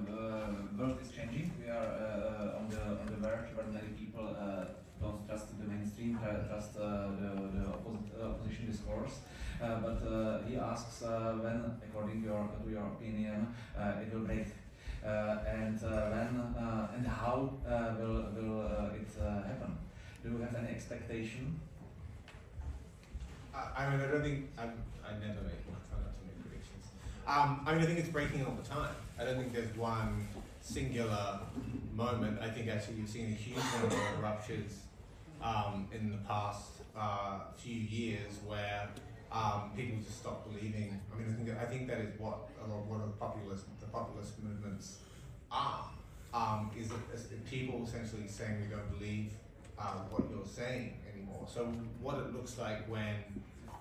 the world is changing. We are on the verge where many people don't trust the mainstream, trust the opposition discourse. But he asks when, according to your opinion, it will break. And when and how will it happen? Do you have any expectation? I mean, I don't think I never make. I try not to make predictions. I mean, I think it's breaking all the time. I don't think there's one singular moment. I think actually you've seen a huge number of ruptures in the past few years where people just stop believing. I mean, I think that is what a lot of the populist movements are. Is that people essentially saying we don't believe what you're saying anymore. So what it looks like when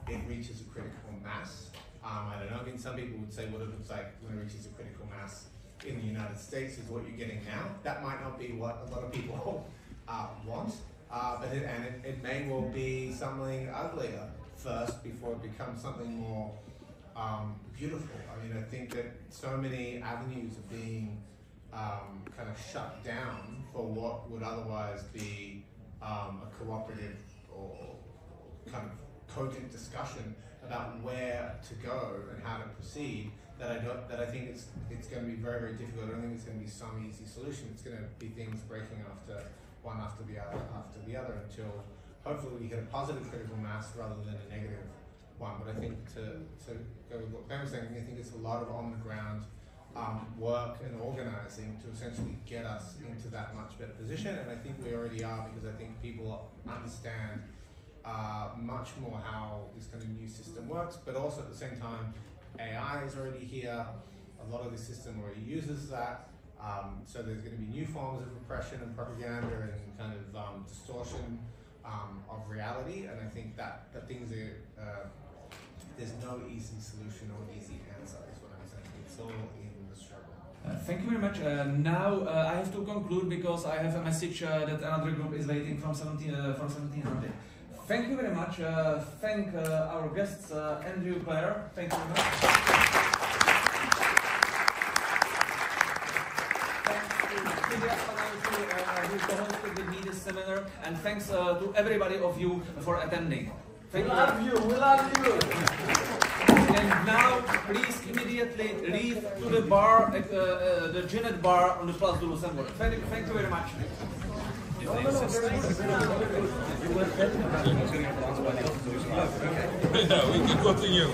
it reaches a critical mass, I don't know. I mean, some people would say what it looks like when it reaches a critical mass in the United States is what you're getting now. That might not be what a lot of people want, but it may well be something uglier first before it becomes something more beautiful. I mean, I think that so many avenues are being kind of shut down for what would otherwise be a cooperative or kind of cogent discussion about where to go and how to proceed. That I think it's going to be very, very difficult. I don't think it's going to be some easy solution. It's going to be things breaking one after the other until hopefully we hit a positive critical mass rather than a negative one. But I think to go with what Ben was saying, I think it's a lot of on the ground work and organising to essentially get us into that much better position. And I think we already are, because I think people understand much more how this kind of new system works, but also at the same time, AI is already here. A lot of the system already uses that. So there's going to be new forms of repression and propaganda and kind of distortion of reality. And I think that things are, there's no easy solution or easy answer, is what I'm saying. It's all in the struggle. Thank you very much. Now I have to conclude because I have a message that another group is waiting from 1700. Thank you very much. Thank our guests, Andrew, Claire. Thank you very much. Who co-hosted with me this seminar, and thanks to everybody of you for attending. Thank you. We love you. And now, please immediately leave to the bar, the Jeanette bar on the Place de Luxembourg. Thank you very much. Yeah, we can continue.